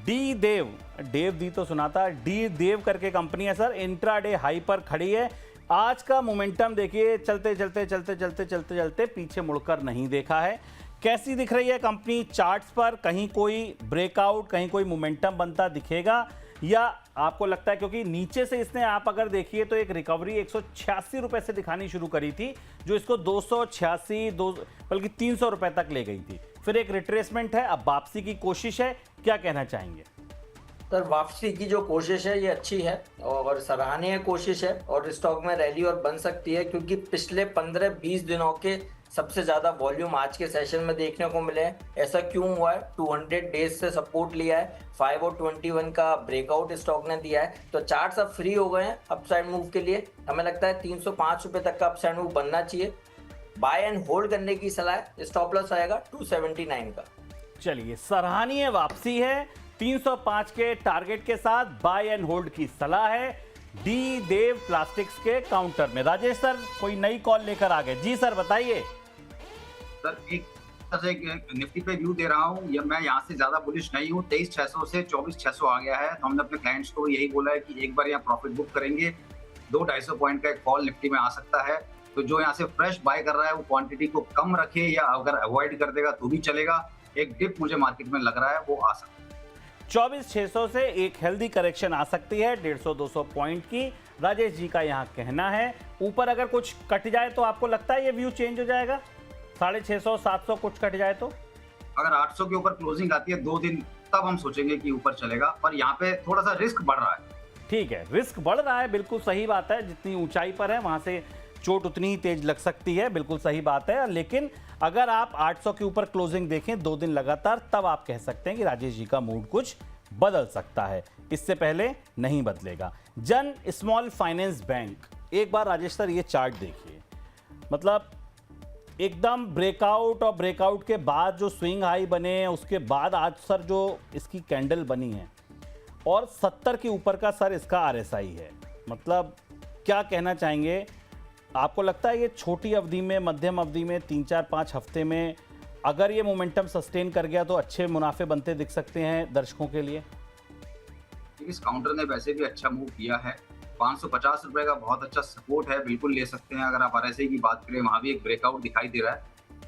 डी देव, देव दी तो सुना था, डी देव करके कंपनी है सर। इंट्राडे हाई पर खड़ी है। आज का मोमेंटम देखिए, चलते चलते चलते चलते चलते चलते पीछे मुड़कर नहीं देखा है। कैसी दिख रही है कंपनी चार्ट्स पर? कहीं कोई ब्रेकआउट, कहीं कोई मोमेंटम बनता दिखेगा या आपको लगता है, क्योंकि नीचे से इसने आप अगर देखिए तो एक रिकवरी 186 रुपए से दिखानी शुरू करी थी, जो इसको 286 बल्कि 300 रुपए तक ले गई थी, फिर एक रिट्रेसमेंट है, अब वापसी की कोशिश है, क्या कहना चाहेंगे? सर वापसी की जो कोशिश है ये अच्छी है और सराहनीय कोशिश है और स्टॉक में रैली और बन सकती है, क्योंकि पिछले 15-20 दिनों के सबसे ज्यादा वॉल्यूम आज के सेशन में देखने को मिले हैं। ऐसा क्यों हुआ है? 200 डेज से सपोर्ट लिया है, 5 और 21 का ब्रेकआउट स्टॉक ने दिया है, तो चार्ट्स अब फ्री हो गए हैं अपसाइड मूव के लिए। हमें लगता है 305 रुपए तक का अपसाइड मूव बनना चाहिए। बाय एंड होल्ड करने की सलाह है, स्टॉप लॉस आएगा 279 का। चलिए, सराहनीय वापसी है, 305 के टारगेट के साथ बाय एंड होल्ड की सलाह है डी देव प्लास्टिक्स के काउंटर में। राजेश सर कोई नई कॉल लेकर आ गए। जी सर बताइए। सर एक तरह से निफ्टी पे व्यू दे रहा हूँ, मैं यहाँ से ज्यादा बुलिश नहीं हूँ। 23,600 से 24,600 आ गया है, तो हमने अपने क्लाइंट्स को यही बोला है कि एक बार यहाँ प्रॉफिट बुक करेंगे, 200-250 पॉइंट का एक फॉल निफ्टी में आ सकता है। तो जो यहाँ से फ्रेश बाय कर रहा है वो क्वांटिटी को कम रखे, या अगर अवॉइड कर देगा तो भी चलेगा। एक डिप मुझे मार्केट में लग रहा है वो आ सकता है। 24,600 से एक हेल्दी करेक्शन आ सकती है 150-200 पॉइंट की, राजेश जी का यहाँ कहना है। ऊपर अगर कुछ कट जाए तो आपको लगता है ये व्यू चेंज हो जाएगा? 650-700 कुछ कट जाए तो? अगर 800 के ऊपर क्लोजिंग आती है 2 दिन, तब हम सोचेंगे कि ऊपर चलेगा, पर यहाँ पे थोड़ा सा रिस्क बढ़ रहा है। ठीक है, रिस्क बढ़ रहा है, बिल्कुल सही बात है। जितनी ऊंचाई पर है वहां से चोट उतनी ही तेज लग सकती है, बिल्कुल सही बात है। लेकिन अगर आप 800 के ऊपर क्लोजिंग देखें 2 दिन लगातार, तब आप कह सकते हैं कि राजेश जी का मूड कुछ बदल सकता है, इससे पहले नहीं बदलेगा। जन स्मॉल फाइनेंस बैंक, एक बार राजेश सर ये चार्ट देखिए, मतलब एकदम ब्रेकआउट और ब्रेकआउट के बाद जो स्विंग हाई बने, उसके बाद आज सर जो इसकी कैंडल बनी है और 70 के ऊपर का सर इसका आरएसआई है। मतलब क्या कहना चाहेंगे? आपको लगता है ये छोटी अवधि में, मध्यम अवधि में, 3-4-5 हफ्ते में अगर ये मोमेंटम सस्टेन कर गया तो अच्छे मुनाफे बनते दिख सकते हैं दर्शकों के लिए? इस काउंटर ने वैसे भी अच्छा मूव किया है, 550 रुपए का बहुत अच्छा सपोर्ट है, बिल्कुल ले सकते हैं। अगर आप आरएसआई की बात करें, वहां भी एक ब्रेकआउट दिखाई दे रहा है।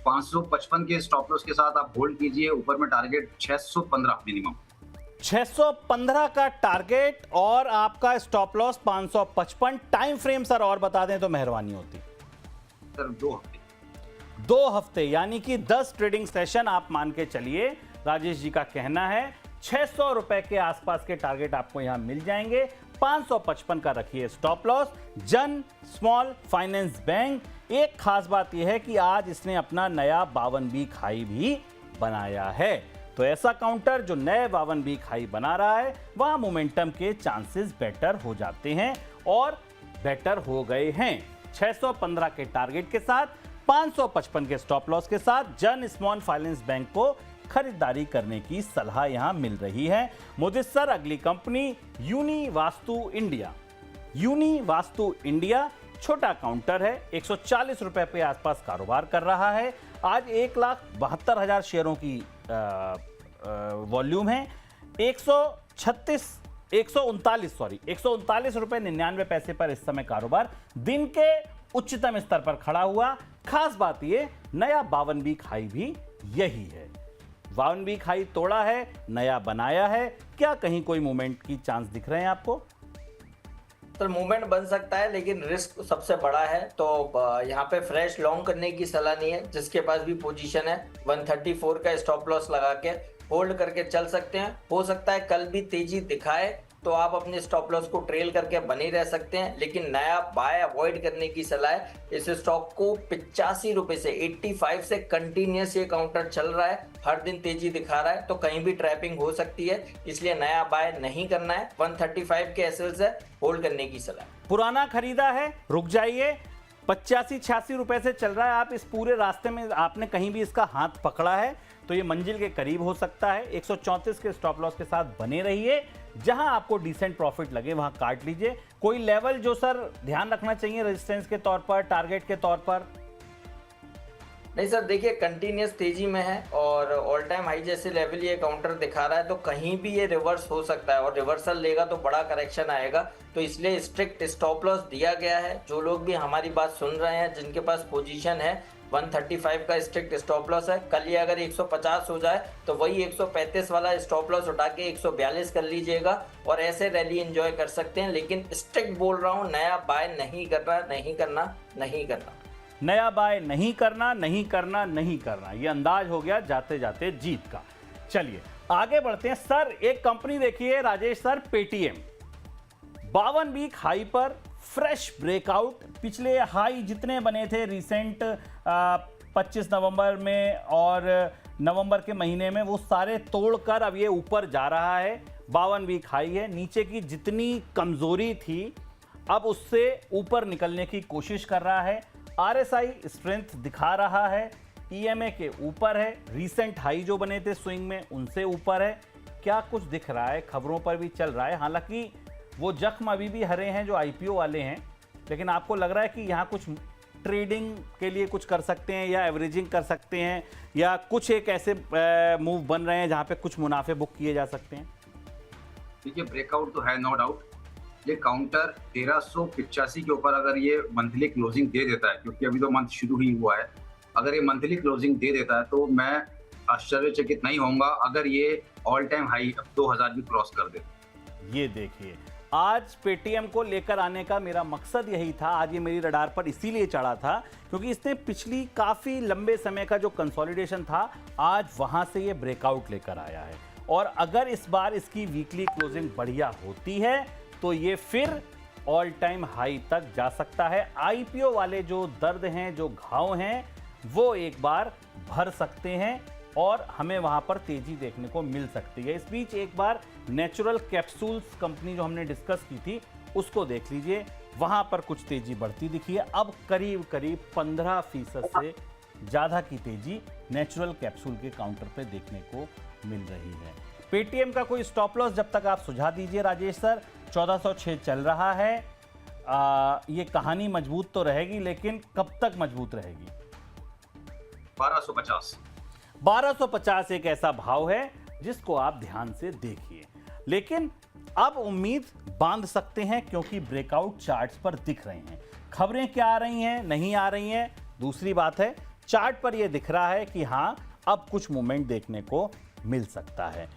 555 के स्टॉप लॉस के साथ आप होल्ड कीजिए। ऊपर में टारगेट 615 मिनिमम, 615 का टारगेट और आपका stop loss 555। Time frame sir और बता दें तो मेहरबानी होती। सर 2 हफ्ते यानी कि 10 ट्रेडिंग सेशन आप मान के चलिए। राजेश जी का कहना है 600 रुपए के आसपास के टारगेट आपको यहां मिल जाएंगे। 555 का रखिए स्टॉप लॉस। जन स्मॉल फाइनेंस बैंक, एक खास बात यह है कि आज इसने अपना नया 52 वीक हाई भी बनाया है। तो ऐसा काउंटर जो नए 52 वीक हाई बना रहा है, वहां मोमेंटम के चांसेस बेटर हो जाते हैं और बेटर हो गए हैं। 615 के टारगेट के साथ, 555 के स्टॉप लॉस के साथ जन स्मॉल फाइनेंस बैंक को खरीदारी करने की सलाह यहां मिल रही है। मोदित सर, अगली company Univastu India. Univastu India छोटा काउंटर है, 140 रुपए के आसपास कारोबार कर रहा है। आज 1,72,000 शेयरों की वॉल्यूम है। 139 रुपए 99 पैसे पर इस समय कारोबार दिन के उच्चतम स्तर पर खड़ा हुआ। खास बात ये, नया 52 वीक हाई भी यही है। 52 वीक हाई तोड़ा है, नया बनाया है। क्या कहीं कोई मूवमेंट की चांस दिख रहे हैं आपको? तो मूवमेंट बन सकता है, लेकिन रिस्क सबसे बड़ा है, तो यहाँ पे फ्रेश लॉन्ग करने की सलाह नहीं है। जिसके पास भी पोजीशन है 134 का स्टॉप लॉस लगा के होल्ड करके चल सकते हैं। हो सकता है कल भी तेजी दिखाए तो आप अपने स्टॉप लॉस को ट्रेल करके बने रह सकते हैं, लेकिन नया बाय अवॉइड करने की सलाह है। इस स्टॉक को 85 रुपए से 85 से कंटिन्यूस ये काउंटर चल रहा है, हर दिन तेजी दिखा रहा है, तो कहीं भी ट्रैपिंग हो सकती है, इसलिए नया बाय नहीं करना है। 135 के एसएल्स है, होल्ड करने की सलाह। पुराना खरीदा है, रुक जाइए। 85-86 रुपए से चल रहा है। आप इस पूरे रास्ते में आपने कहीं भी इसका हाथ पकड़ा है तो ये मंजिल के करीब हो सकता है। 134 के स्टॉप लॉस के साथ बने रहिए। जहां आपको डिसेंट प्रॉफिट लगे वहां काट लीजिए। कोई लेवल जो सर ध्यान रखना चाहिए रेजिस्टेंस के तौर पर, टारगेट के तौर पर? नहीं सर, देखिए कंटिन्यूस तेजी में है और ऑल टाइम हाई जैसे लेवल ये काउंटर दिखा रहा है, तो कहीं भी ये रिवर्स हो सकता है और रिवर्सल लेगा तो बड़ा करेक्शन आएगा, तो इसलिए स्ट्रिक्ट स्टॉप लॉस दिया गया है। जो लोग भी हमारी बात सुन रहे हैं, जिनके पास पोजीशन है, 135 का स्ट्रिक्ट स्टॉप लॉस है। कल ये अगर 150 हो जाए तो वही 135 वाला स्टॉप लॉस उठा के 142 कर लीजिएगा और ऐसे रैली एंजॉय कर सकते हैं। लेकिन स्ट्रिक्ट बोल रहा हूँ, नया बाय नहीं करना, नहीं करना, नहीं करना। नया बाय नहीं करना, नहीं करना, नहीं करना, ये अंदाज हो गया जाते जाते जीत का। चलिए आगे बढ़ते हैं सर। एक कंपनी देखिए Rajesh sir, Paytm 52 week high पर फ्रेश ब्रेकआउट। पिछले हाई जितने बने थे रिसेंट 25 नवंबर में और नवंबर के महीने में, वो सारे तोड़कर अब ये ऊपर जा रहा है। 52 वीक हाई है। नीचे की जितनी कमजोरी थी अब उससे ऊपर निकलने की कोशिश कर रहा है। आरएसआई स्ट्रेंथ दिखा रहा है, ईएमए के ऊपर है, रीसेंट हाई जो बने थे स्विंग में उनसे ऊपर है। क्या कुछ दिख रहा है, खबरों पर भी चल रहा है। हालांकि वो जख्म अभी भी हरे हैं जो आईपीओ वाले हैं, लेकिन आपको लग रहा है कि यहाँ कुछ ट्रेडिंग के लिए कुछ कर सकते हैं या एवरेजिंग कर सकते हैं या कुछ एक ऐसे मूव बन रहे हैं जहाँ पे कुछ मुनाफे बुक किए जा सकते हैं? देखिए ब्रेकआउट तो है, नो डाउट। ये काउंटर 1385 के ऊपर अगर ये मंथली क्लोजिंग दे देता है, क्योंकि अभी तो मंथ शुरू ही हुआ है, अगर ये मंथली क्लोजिंग दे देता है तो मैं आश्चर्यचकित नहीं होऊंगा अगर ये ऑल टाइम हाई 2000 भी क्रॉस कर दे। ये देखिए, आज पेटीएम को लेकर आने का मेरा मकसद यही था। आज ये मेरी रडार पर इसीलिए चढ़ा था क्योंकि इसने पिछली काफी लंबे समय का जो कंसोलिडेशन था, आज वहां से ये ब्रेकआउट लेकर आया है। और अगर इस बार इसकी वीकली क्लोजिंग बढ़िया होती है तो ये फिर ऑल टाइम हाई तक जा सकता है। आईपीओ वाले जो दर्द हैं, जो घाव हैं, वो एक बार भर सकते हैं और हमें वहां पर तेजी देखने को मिल सकती है। इस बीच एक बार नेचुरल कैप्सूल्स कंपनी जो हमने डिस्कस की थी उसको देख लीजिए, वहां पर कुछ तेजी बढ़ती दिखी है। अब करीब करीब 15% से ज़्यादा की तेजी नेचुरल कैप्सूल के काउंटर पे देखने को मिल रही है। पेटीएम का कोई स्टॉप लॉस जब तक आप सुझा दीजिए राजेश सर। 1406 चल रहा है। ये कहानी मजबूत तो रहेगी, लेकिन कब तक मजबूत रहेगी? 1250। 1250 एक ऐसा भाव है जिसको आप ध्यान से देखिए। लेकिन अब उम्मीद बांध सकते हैं क्योंकि ब्रेकआउट चार्ट्स पर दिख रहे हैं। खबरें क्या आ रही हैं, नहीं आ रही हैं, दूसरी बात है। चार्ट पर यह दिख रहा है कि हां, अब कुछ मूवमेंट देखने को मिल सकता है।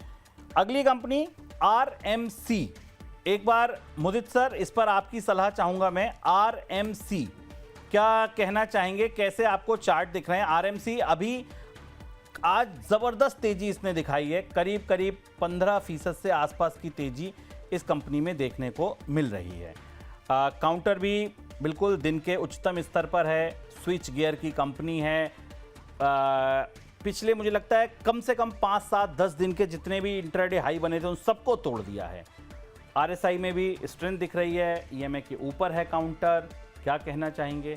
अगली कंपनी आरएमसी। एक बार मुदित सर, इस पर आपकी सलाह चाहूंगा मैं। आरएमसी क्या कहना चाहेंगे, कैसे आपको चार्ट दिख रहे हैं? आरएमसी अभी आज जबरदस्त तेजी इसने दिखाई है। करीब करीब 15% से आसपास की तेजी इस कंपनी में देखने को मिल रही है। काउंटर भी बिल्कुल दिन के उच्चतम स्तर पर है। स्विच गियर की कंपनी है। पिछले मुझे लगता है कम से कम 5, 7, 10 दिन के जितने भी इंट्राडे हाई बने थे उन सबको तोड़ दिया है। आरएसआई में भी स्ट्रेंथ दिख रही है। ईएमए के ऊपर है काउंटर। क्या कहना चाहेंगे?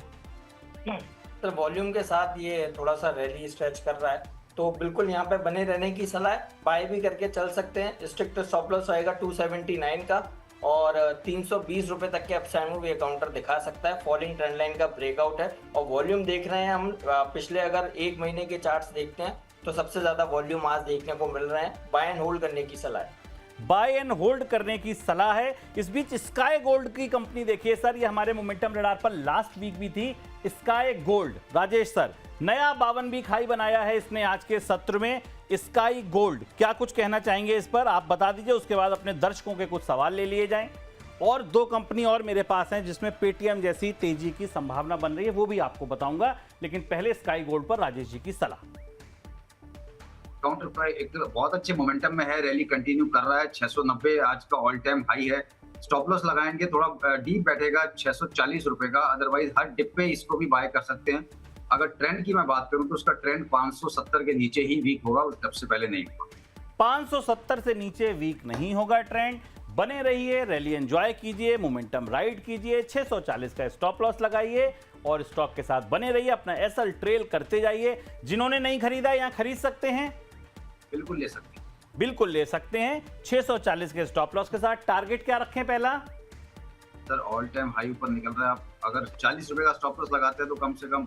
तो वॉल्यूम के साथ ये थोड़ा सा रैली स्ट्रेच कर रहा है, तो बिल्कुल यहाँ पे बने रहने की सलाह है। बाय भी करके चल सकते हैं। स्ट्रिक्ट स्टॉप लॉस आएगा 279 का और 320 रुपए तक के अपसाइड मूव ये काउंटर दिखा सकता है। फॉलिंग ट्रेंड लाइन का ब्रेकआउट है और वॉल्यूम देख रहे हैं हम। पिछले अगर एक महीने के चार्ट्स देखते हैं तो सबसे ज्यादा वॉल्यूम आज देखने को मिल रहे हैं। बाय एंड होल्ड करने की सलाह है। बाय एंड होल्ड करने की सलाह है। इस बीच स्काई गोल्ड की कंपनी देखिए सर, ये हमारे मोमेंटम रडार पर लास्ट वीक भी थी। स्काई गोल्ड, राजेश सर, नया 52 वीक हाई बनाया है इसने आज के सत्र में। स्काई गोल्ड, क्या कुछ कहना चाहेंगे इस पर? आप बता दीजिए, उसके बाद अपने दर्शकों के कुछ सवाल ले लिए जाएं। और 2 कंपनी और मेरे पास हैं जिसमें पेटीएम जैसी तेजी की संभावना बन रही है, वो भी आपको बताऊंगा। लेकिन पहले स्काई गोल्ड पर राजेश जी की सलाह। काउंटर प्राइस एक बहुत अच्छे मोमेंटम में है, रैली कंटिन्यू कर रहा है। 690 आज का ऑल टाइम हाई है। स्टॉप लॉस लगाएंगे, थोड़ा डीप बैठेगा 640 रुपए का। अदरवाइज हर डिप पे इसको भी बाय कर सकते हैं। अगर ट्रेंड की मैं बात करूं तो उसका ट्रेंड 570 के नीचे ही वीक होगा, तब से पहले नहीं होगा। 570 से नीचे वीक नहीं होगा ट्रेंड। बने रहिए, रैली एंजॉय कीजिए, मोमेंटम राइड कीजिए। 640 का स्टॉप लॉस लगाइए और स्टॉक के साथ बने रहिए। अपना एसएल ट्रेल करते जाइए। जिन्होंने नहीं खरीदा यहाँ खरीद सकते हैं, बिल्कुल ले सकते हैं, बिल्कुल ले सकते हैं। 640 के स्टॉप लॉस के साथ। टारगेट क्या रखें पहला? सर ऑल टाइम हाई ऊपर निकल रहा है। आप अगर 40 रुपए का स्टॉप लॉस लगाते हैं तो कम से कम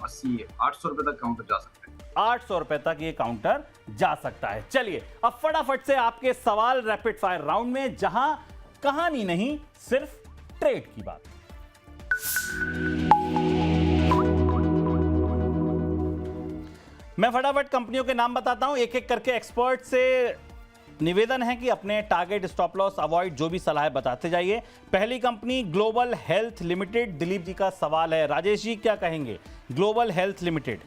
800 रुपए तक काउंटर जा सकते हैं। 800 रुपए तक ये काउंटर जा सकता है। चलिए अब फटाफट से आपके सवाल रैपिड फायर राउंड में, जहां कहानी नहीं सिर्फ ट्रेड की बात। मैं फटाफट कंपनियों के नाम बताता हूं, एक एक करके। एक्सपर्ट से निवेदन है कि अपने टारगेट, स्टॉप लॉस, अवॉइड जो भी सलाह बताते जाइए। पहली company global health limited, Dilip ji का सवाल है। राजेश जी क्या कहेंगे ग्लोबल हेल्थ लिमिटेड?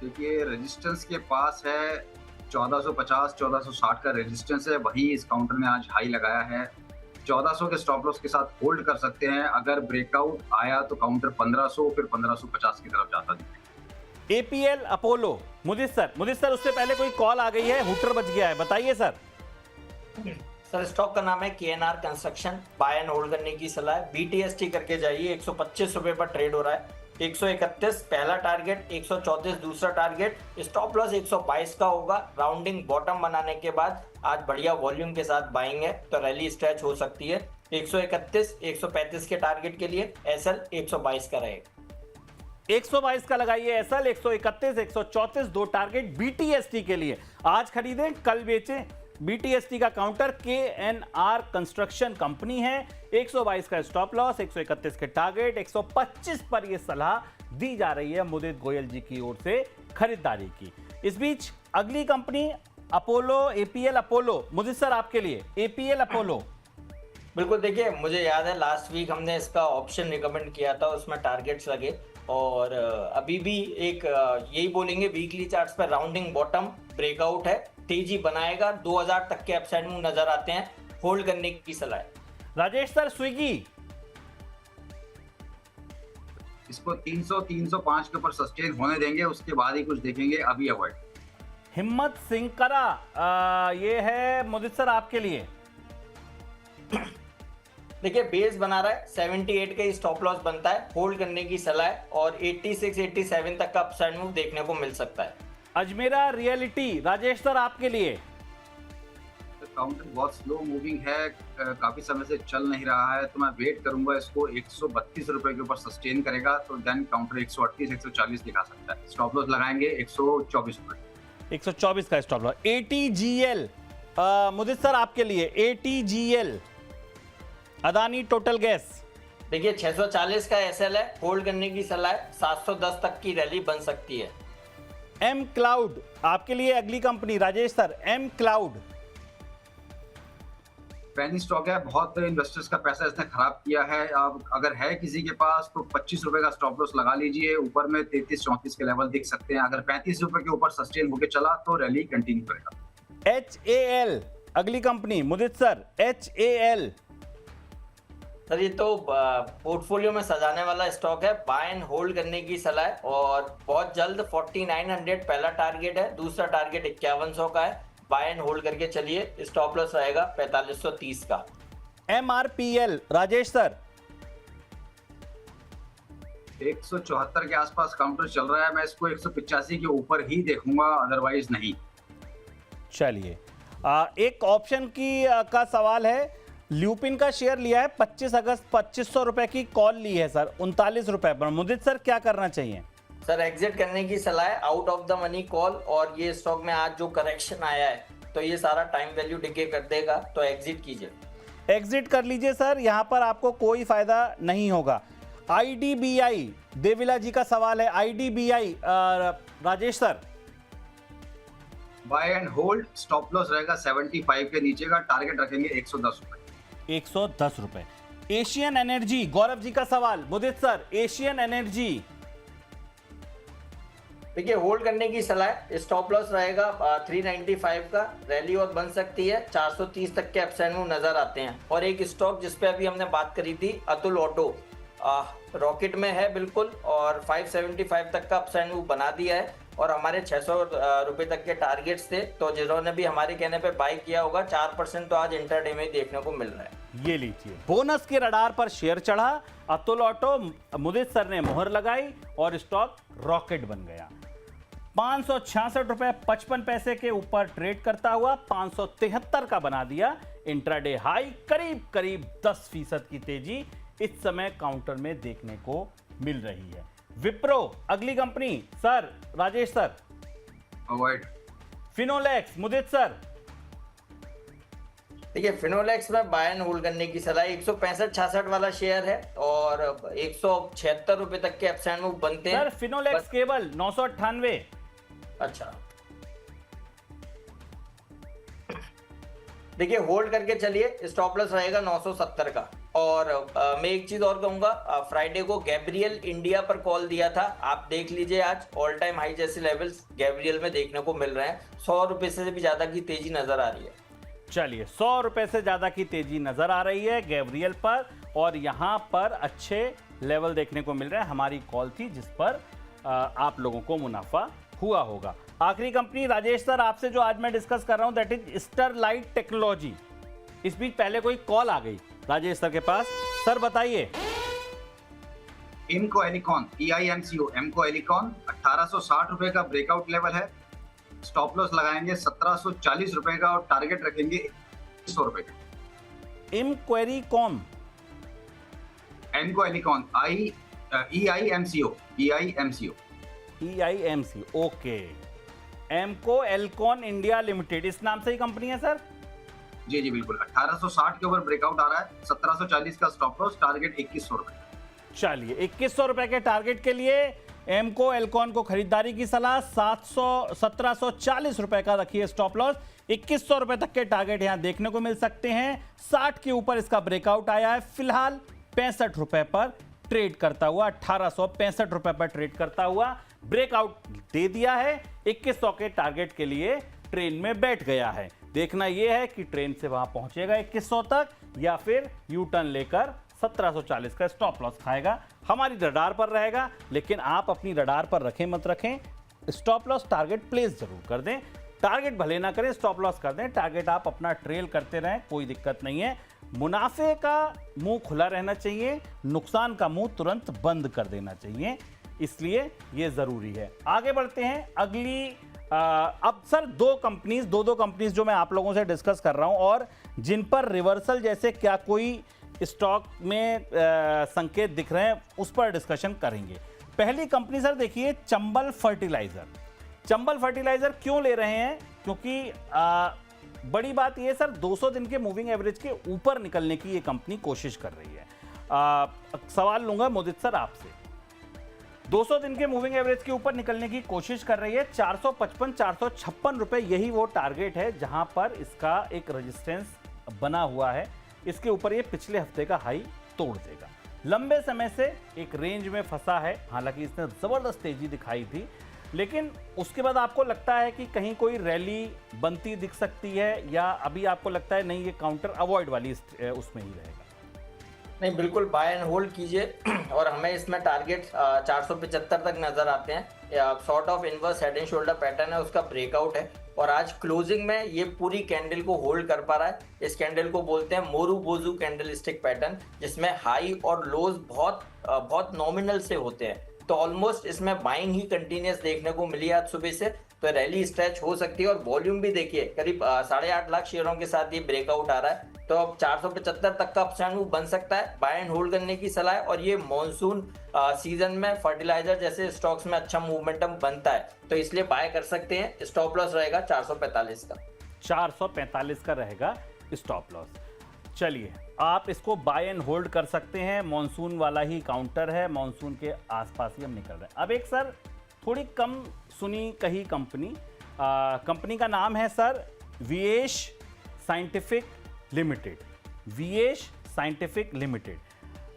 देखिए रेजिस्टेंस के पास है 1450 1460 का रेजिस्टेंस है, वही इस काउंटर ने आज हाई लगाया है। 1400 के स्टॉप लॉस के साथ होल्ड कर सकते हैं। अगर ब्रेकआउट आया तो काउंटर 1500 फिर 1550 की तरफ जाता दिखेगा। एपीएल अपोलो, मुदित सर उससे पहले कोई कॉल आ गई है, हुटर बच गया है, बताइए सर। सर स्टॉक का नाम है KNR construction, buy and hold करने की सलाह है। बीटीएसटी करके जाइए, 125 रुपए पर ट्रेड हो रहा है। 131 पहला टारगेट, 134 दूसरा टारगेट, स्टॉप लॉस 122 का होगा। राउंडिंग बॉटम बनाने के बाद आज बढ़िया वॉल्यूम के साथ बाइंग है तो रैली स्ट्रेच हो सकती है। 131 135 के टारगेट के लिए एसएल 122 का रहेगा। 122 का लगाइए एसएल, 131 134 दो टारगेट बीटीएसटी के लिए। आज खरीदें कल बेचें। बीटीएसटी का काउंटर केएनआर कंस्ट्रक्शन कंपनी है। 122 का स्टॉप लॉस, 131 के टारगेट, 125 पर यह सलाह दी जा रही है मुदित गोयल जी की ओर से खरीदारी की। इस बीच अगली कंपनी अपोलो, एपीएल अपोलो, मुदित सर आपके लिए एपीएल अपोलो। बिल्कुल, देखिए मुझे याद है लास्ट वीक हमने इसका ऑप्शन रिकमेंड किया था, उसमें टारगेट्स लगे और अभी भी एक यही बोलेंगे वीकली चार्ट्स पर राउंडिंग बॉटम ब्रेकआउट है, तेजी बनाएगा। 2000 तक के अपसाइड मूव नजर आते हैं, होल्ड करने की सलाह है। राजेश सर स्विगी, इसको 300 305 के ऊपर सस्टेन होने देंगे, उसके बाद ही कुछ देखेंगे, अभी अवॉइड। हिम्मत सिंकरा, ये है मुदित सर आपके लिए। देखिए बेस बना रहा है, 78 का स्टॉप लॉस बनता है, होल्ड करने की सलाह है और 86 87 तक का अपसाइड मूव देखने को मिल सकता है। अजमेरा रियलिटी, राजेश सर आपके लिए। काउंटर बहुत स्लो मूविंग है, काफी समय से चल नहीं रहा है, तो मैं वेट करूंगा। इसको 132 रुपए के ऊपर सस्टेन करेगा तो देन काउंटर 138 140 दिखा सकता है। स्टॉप लॉस लगाएंगे 124 रुपए। 124 का स्टॉप लॉस। एटीजीएल, मुदित सर आपके लिए एटीजीएल, अदानी टोटल गैस। देखिए 640 का एसएल है, होल्ड करने की सलाह है। 710 तक की रैली बन सकती है। एम क्लाउड आपके लिए अगली company, Rajesh sir. M cloud penny stock है, बहुत इन्वेस्टर्स का पैसा इसने खराब किया है। अब अगर है किसी के पास तो 25 रुपए का स्टॉप लॉस लगा लीजिए। ऊपर में 33 34 के लेवल दिख सकते हैं। अगर 35 रुपए के ऊपर सस्टेन होकर चला तो रैली कंटिन्यू करेगा। एचएएल अगली कंपनी, मुदित सर। एचएएल सर ये तो पोर्टफोलियो में सजाने वाला स्टॉक है, बाय एंड होल्ड करने की सलाह है और बहुत जल्द 4900 पहला टारगेट है, दूसरा टारगेट 5100 का है। बाय एंड होल्ड करके चलिए, स्टॉप लॉस रहेगा 4530 का। MRPL, Rajesh sir. 174 के आसपास काउंटर चल रहा है, मैं इसको 185 के ऊपर ही देखूंगा, अदरवाइज नहीं। चलिए एक ऑप्शन की का सवाल है। ल्यूपिन का शेयर लिया है 25 अगस्त, 2500 रुपए की कॉल ली है सर 39 रुपए पर। मुदित सर क्या करना चाहिए? सर एग्जिट करने की सलाह है, out of the money call. और ये स्टॉक में आज जो करेक्शन आया है तो ये सारा टाइम वैल्यू डिके कर देगा, तो एग्जिट कीजिए। एग्जिट कर लीजिए सर, यहां पर आपको कोई फायदा नहीं होगा। आईडीबीआई, देविला जी का सवाल है। IDBI, Rajesh sir. Buy and hold, stop loss रहेगा 75 के नीचे का, टारगेट रखेंगे 110 रुपए। 110 रुपए। एशियन एनर्जी, गौरव जी का सवाल। मुदित सर, एशियन एनर्जी। देखिए होल्ड करने की सलाह है, स्टॉप लॉस रहेगा 395 का, रैली और बन सकती है। 430 तक के अपसाइड मूव नजर आते हैं। और एक स्टॉक जिस पे अभी हमने बात करी थी, अतुल ऑटो, रॉकेट में है बिल्कुल और 575 तक का अपसाइड मूव बना दिया है और हमारे 600 रुपए तक के टारगेट्स थे, तो जिन्होंने भी हमारे कहने पे बाय किया होगा 4% तो आज इंट्राडे में देखने को मिल रहा है। ये लीजिए, बोनस के रडार पर शेयर चढ़ा, अतुल ऑटो, मुदित सर ने मोहर लगाई और स्टॉक रॉकेट बन गया। 566 रुपए 55 पैसे के ऊपर ट्रेड करता हुआ 573 का बना दिया इंट्राडे हाई। करीब करीब 10% की तेजी इस समय काउंटर में देखने को मिल रही है। विप्रो अगली company sir, Rajesh sir. Avoid. Finolex, Mudit sir. देखिए फिनोलेक्स में बाय एंड होल्ड करने की सलाह, 165-66 वाला शेयर है और 176 रुपए तक के अपसाइड मूव बनते हैं। Sir Finolex cable 998। अच्छा, देखिए होल्ड करके चलिए, स्टॉप लॉस रहेगा 970 का। और मैं एक चीज और कहूंगा, फ्राइडे को गैब्रियल इंडिया पर कॉल दिया था, आप देख लीजिए आज ऑल टाइम हाई जैसे लेवल्स गैब्रियल में देखने को मिल रहे हैं। 100 रुपए से भी ज्यादा की तेजी नजर आ रही है। चलिए 100 रुपए से ज्यादा की तेजी नजर आ रही है गैब्रियल पर, और यहां पर अच्छे लेवल देखने को मिल रहे हैं। हमारी कॉल थी जिस पर आप लोगों को मुनाफा हुआ होगा। आखिरी कंपनी राजेश सर आपसे जो आज मैं डिस्कस कर रहा हूं दैट इज स्टरलाइट टेक्नोलॉजी। इस बीच पहले कोई कॉल आ गई राजेश सर के पास, सर बताइए। इमको एलिकॉन EIMCO एमको एलिकॉन 1860 रुपए का ब्रेकआउट लेवल है। स्टॉप लॉस लगाएंगे 1740 रुपए का और टारगेट रखेंगे 100 रुपए का। इमक्वेरीकॉम एमको Elecon EIMCO EIMC okay, एमको Alcon India limited, इस नाम से ही कंपनी है सर? जी जी बिल्कुल। 1860 के ऊपर ब्रेकआउट आ रहा है, 1740 का स्टॉप लॉस, टारगेट 2100 रुपए। चलिए 2100 रुपए के टारगेट के लिए एमको एल्कॉन को खरीदारी की सलाह। 1740 रुपए का रखिए स्टॉप लॉस, 2100 रुपए तक के टारगेट यहां देखने को मिल सकते हैं। 60 के ऊपर इसका ब्रेकआउट आया है, फिलहाल 65 रुपए पर ट्रेड करता हुआ, 1865 रुपए पर ट्रेड करता हुआ ब्रेकआउट दे दिया है। 2100 के टारगेट के लिए ट्रेन में बैठ गया है। देखना यह है कि ट्रेन से वहां पहुंचेगा 2100 तक या फिर यू टर्न लेकर 1740 का स्टॉप लॉस खाएगा। हमारी रडार पर रहेगा, लेकिन आप अपनी रडार पर रखें मत रखें, स्टॉप लॉस टारगेट प्लेस जरूर कर दें। टारगेट भले ना करें, स्टॉप लॉस कर दें, टारगेट आप अपना ट्रेल करते रहें, कोई दिक्कत नहीं है। मुनाफे का मुंह खुला रहना चाहिए, नुकसान का मुंह तुरंत बंद कर देना चाहिए, इसलिए यह जरूरी है। आगे बढ़ते हैं अगली अब सर दो कंपनीज जो मैं आप लोगों से डिस्कस कर रहा हूं और जिन पर रिवर्सल जैसे क्या कोई स्टॉक में संकेत दिख रहे हैं उस पर डिस्कशन करेंगे। पहली कंपनी सर देखिए चंबल फर्टिलाइजर। चंबल फर्टिलाइजर क्यों ले रहे हैं? क्योंकि बड़ी बात यह सर 200 दिन के मूविंग एवरेज के ऊपर निकलने की ये कंपनी कोशिश कर रही है। सवाल लूंगा मोदित सर आपसे, 200 दिन के मूविंग एवरेज के ऊपर निकलने की कोशिश कर रही है। 455-456 रुपए यही वो टारगेट है जहां पर इसका एक रेजिस्टेंस बना हुआ है। इसके ऊपर ये पिछले हफ्ते का हाई तोड़ देगा। लंबे समय से एक रेंज में फंसा है, हालांकि इसने जबरदस्त तेजी दिखाई थी, लेकिन उसके बाद आपको लगता है कि कहीं कोई रैली बनती दिख सकती है, या अभी आपको लगता है नहीं ये काउंटर अवॉइड वाली उसमें ही रहेगा? नहीं, बिल्कुल बाय एंड होल्ड कीजिए और हमें इसमें टारगेट 475 तक नजर आते हैं। Sort of inverse head and shoulder pattern है, उसका ब्रेकआउट है और आज क्लोजिंग में ये पूरी कैंडल को होल्ड कर पा रहा है। इस कैंडल को बोलते हैं मोरूबोजू कैंडल स्टिक पैटर्न, जिसमें हाई और लोज बहुत नॉमिनल से होते हैं। तो ऑलमोस्ट इसमें बाइंग ही कंटिन्यूस देखने को मिली आज सुबह से, तो रैली स्ट्रेच हो सकती है। और वॉल्यूम भी देखिए करीब 8.5 लाख शेयरों के साथ ये ब्रेकआउट आ रहा है, तो अब 475 तक का अपसाइड मूव बन सकता है। बाय एंड होल्ड करने की सलाह है और ये मॉनसून सीजन में फर्टिलाइजर जैसे स्टॉक्स में अच्छा मूवमेंटम बनता है, तो इसलिए बाय कर सकते हैं। स्टॉप लॉस रहेगा 445 का। 445 का रहेगा स्टॉप लॉस। चलिए आप इसको बाय एंड होल्ड कर सकते हैं, मॉनसून वाला ही काउंटर है, मॉनसून के आसपास ही हम निकल रहे हैं। अब एक सर थोड़ी कम सुनी कही कंपनी का नाम है सर वियेश साइंटिफिक लिमिटेड।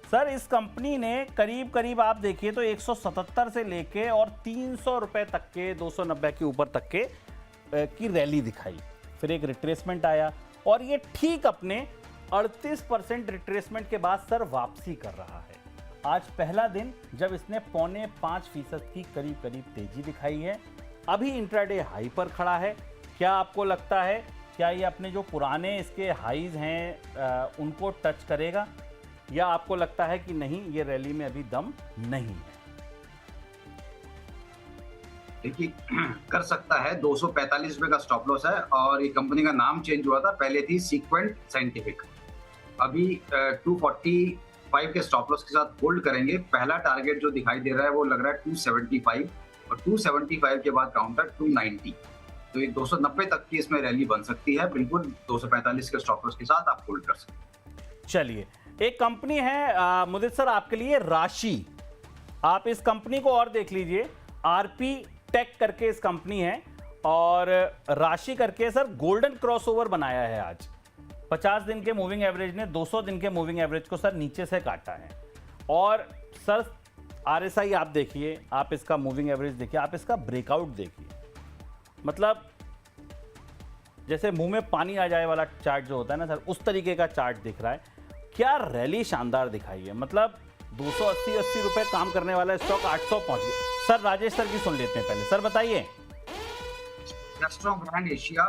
सर इस कंपनी ने करीब आप देखिए तो 177 से लेके और 300 रुपए तक के 290 के ऊपर तक के की रैली दिखाई, फिर एक रिट्रेसमेंट आया और ये ठीक अपने 38% रिट्रेसमेंट के बाद सर वापसी कर रहा है। आज पहला दिन जब इसने 4.5% की करीब तेजी दिखाई है, अभी इंट्राडे हाई पर खड़ा है। क्या आपको लगता है क्या ये अपने जो पुराने इसके हाईज हैं उनको टच करेगा, या आपको लगता है कि नहीं ये रैली में अभी दम नहीं है? देखिए कर सकता है, 245 रुपए का स्टॉप लॉस है और ये कंपनी का नाम चेंज हुआ था, पहले थी सीक्वेंट साइंटिफिक, अभी 245 के स्टॉप लॉस के साथ होल्ड करेंगे। पहला टारगेट जो दिखाई दे रहा है वो लग रहा है 275 और 275 के बाद काउंटर 290, तो ये 290 तक की इसमें रैली बन सकती है। बिल्कुल 245 के स्टॉप लॉस के साथ आप होल्ड कर सकते हैं। चलिए एक कंपनी है मुदित सर आपके लिए राशि, आप इस कंपनी को और देख लीजिए, आरपी टेक करके इस कंपनी है और राशि करके सर गोल्डन क्रॉसओवर बनाया है आज। 50 दिन के मूविंग एवरेज ने 200 दिन के मूविंग एवरेज को सर नीचे से काटा है। और सर RSI आप देखिए, आप इसका मूविंग एवरेज देखिए, आप इसका ब्रेकआउट देखिए, मतलब जैसे मुंह में पानी आ जाए वाला चार्ट जो होता है ना सर, उस तरीके का चार्ट दिख रहा है। क्या रैली शानदार दिखाई है, मतलब 280 रुपए काम करने वाला स्टॉक 800 पहुंच गया। सर राजेश सर की सुन लेते हैं पहले। सर बताइए। रेस्टोरेंट ब्रांड एशिया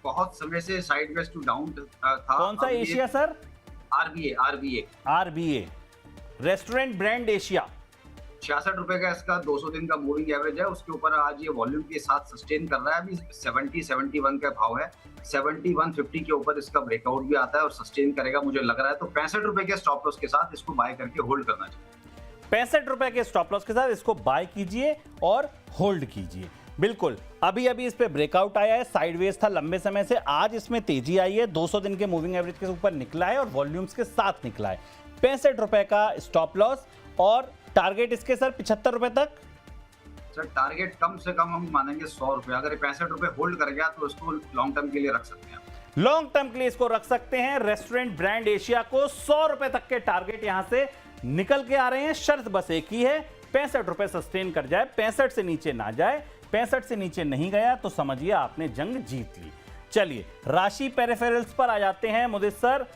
बहुत समय से साइडवेज टू डाउन था। कौन सा Asia sir? RBA restaurant brand Asia. 66 रुपए का इसका 200 दिन का मूविंग एवरेज है, उसके ऊपर आज ये वॉल्यूम के साथ सस्टेन कर रहा है। अभी 70-71 का भाव है, 7150 के ऊपर इसका ब्रेकआउट भी आता है और सस्टेन करेगा मुझे लग रहा है। तो 65 रुपए के स्टॉप लॉस के साथ इसको बाय करके होल्ड करना चाहिए। 65 रुपए के स्टॉप लॉस के साथ इसको बाय कीजिए और होल्ड कीजिए। बिल्कुल, अभी इस पे ब्रेकआउट आया है, साइडवेज था लंबे समय से, आज इसमें तेजी आई है, 200 दिन के मूविंग एवरेज के ऊपर निकला है और वॉल्यूम्स के साथ निकला है। 65 रुपए का स्टॉप लॉस और टारगेट इसके सर 75 रुपए तक। सर टारगेट कम से कम हम मानेंगे 100 रुपए। अगर 65 रुपए होल्ड कर गया तो इसको लॉन्ग टर्म के लिए रख सकते हैं। लॉन्ग टर्म के लिए इसको रख सकते हैं। रेस्टोरेंट ब्रांड एशिया को 100 रुपए तक के टारगेट यहां से निकल के आ रहे हैं। शर्त बस एक ही है, 65 रुपए सस्टेन कर जाए, 65 से नीचे ना जाए। 65 से नीचे नहीं गया तो समझिए आपने जंग जीत ली। चलिए राशि पेरिफेरल्स पर आ जाते हैं। मुझे सर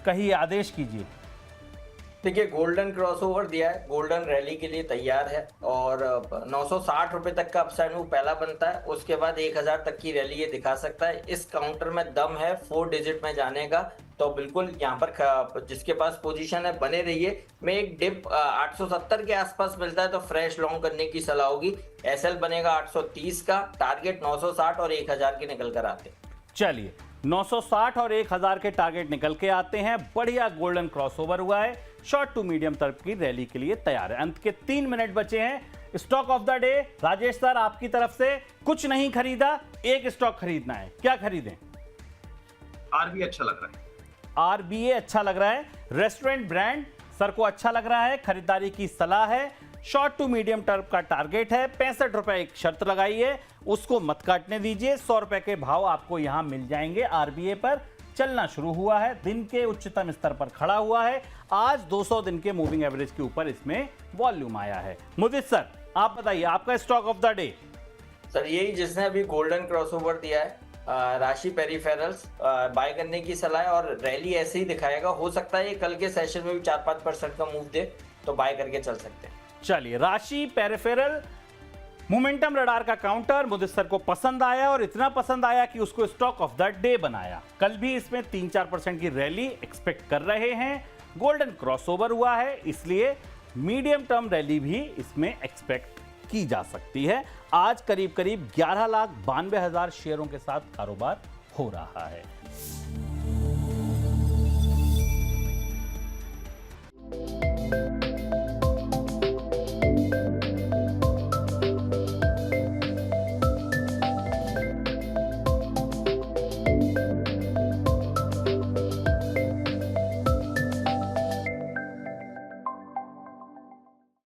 कहिए, आदेश कीजिए। देखिए गोल्डन क्रॉसओवर दिया है, गोल्डन रैली के लिए तैयार है और 960 रुपए तक का अपसाइड मूव पहला बनता है, उसके बाद 1000 तक की रैली ये दिखा सकता है। इस काउंटर में दम है 4 डिजिट में जाने का, तो बिल्कुल यहाँ पर जिसके पास पोजीशन है बने रहिए। में एक डिप 870 के आसपास मिलता है तो फ्रेश लॉन्ग करने की सलाह होगी। SL बनेगा 830 का, टारगेट 960 और 1000 के निकल कर आते। चलिए 960 और 1000 के टारगेट निकल के आते हैं। बढ़िया गोल्डन क्रॉसओवर हुआ है, शॉर्ट टू मीडियम टर्म की रैली के लिए तैयार है। अंत के 3 मिनट बचे हैं। Stock of the day Rajesh sir आपकी तरफ से। कुछ नहीं खरीदा, एक स्टॉक खरीदना है, क्या खरीदें? RBA अच्छा लग रहा है। RBA अच्छा लग रहा है। रेस्टोरेंट ब्रांड सर को अच्छा लग रहा है, खरीदारी की सलाह है। शॉर्ट टू मीडियम टर्म का टारगेट है 65 रुपए। एक शर्त लगाई है, उसको मत काटने दीजिए। 100 रुपए के भाव आपको यहां मिल जाएंगे। RBA पर चलना शुरू हुआ है, दिन के उच्चतम स्तर पर खड़ा हुआ है। आज 200 दिन के मूविंग एवरेज के ऊपर इसमें वॉल्यूम आया है। मुदित सर आप बताइए, आपका stock of the day. Sir यही जिसने अभी गोल्डन क्रॉसओवर दिया है, राशि पेरिफेरल्स बाय करने की सलाह है और रैली ऐसे ही दिखाएगा। हो सकता है ये कल के सेशन में भी 4-5% का मूव दे, तो बाय करके चल सकते हैं। चलिए राशि पेरिफेरल मोमेंटम रडार का काउंटर मुदित सर को पसंद आया और इतना पसंद आया कि उसको स्टॉक ऑफ द डे बनाया। कल भी इसमें 3-4% की रैली एक्सपेक्ट कर रहे हैं। गोल्डन क्रॉसओवर हुआ है, इसलिए मीडियम टर्म रैली भी इसमें एक्सपेक्ट की जा सकती है। आज करीब 11,92,000 शेयरों के साथ कारोबार हो रहा है।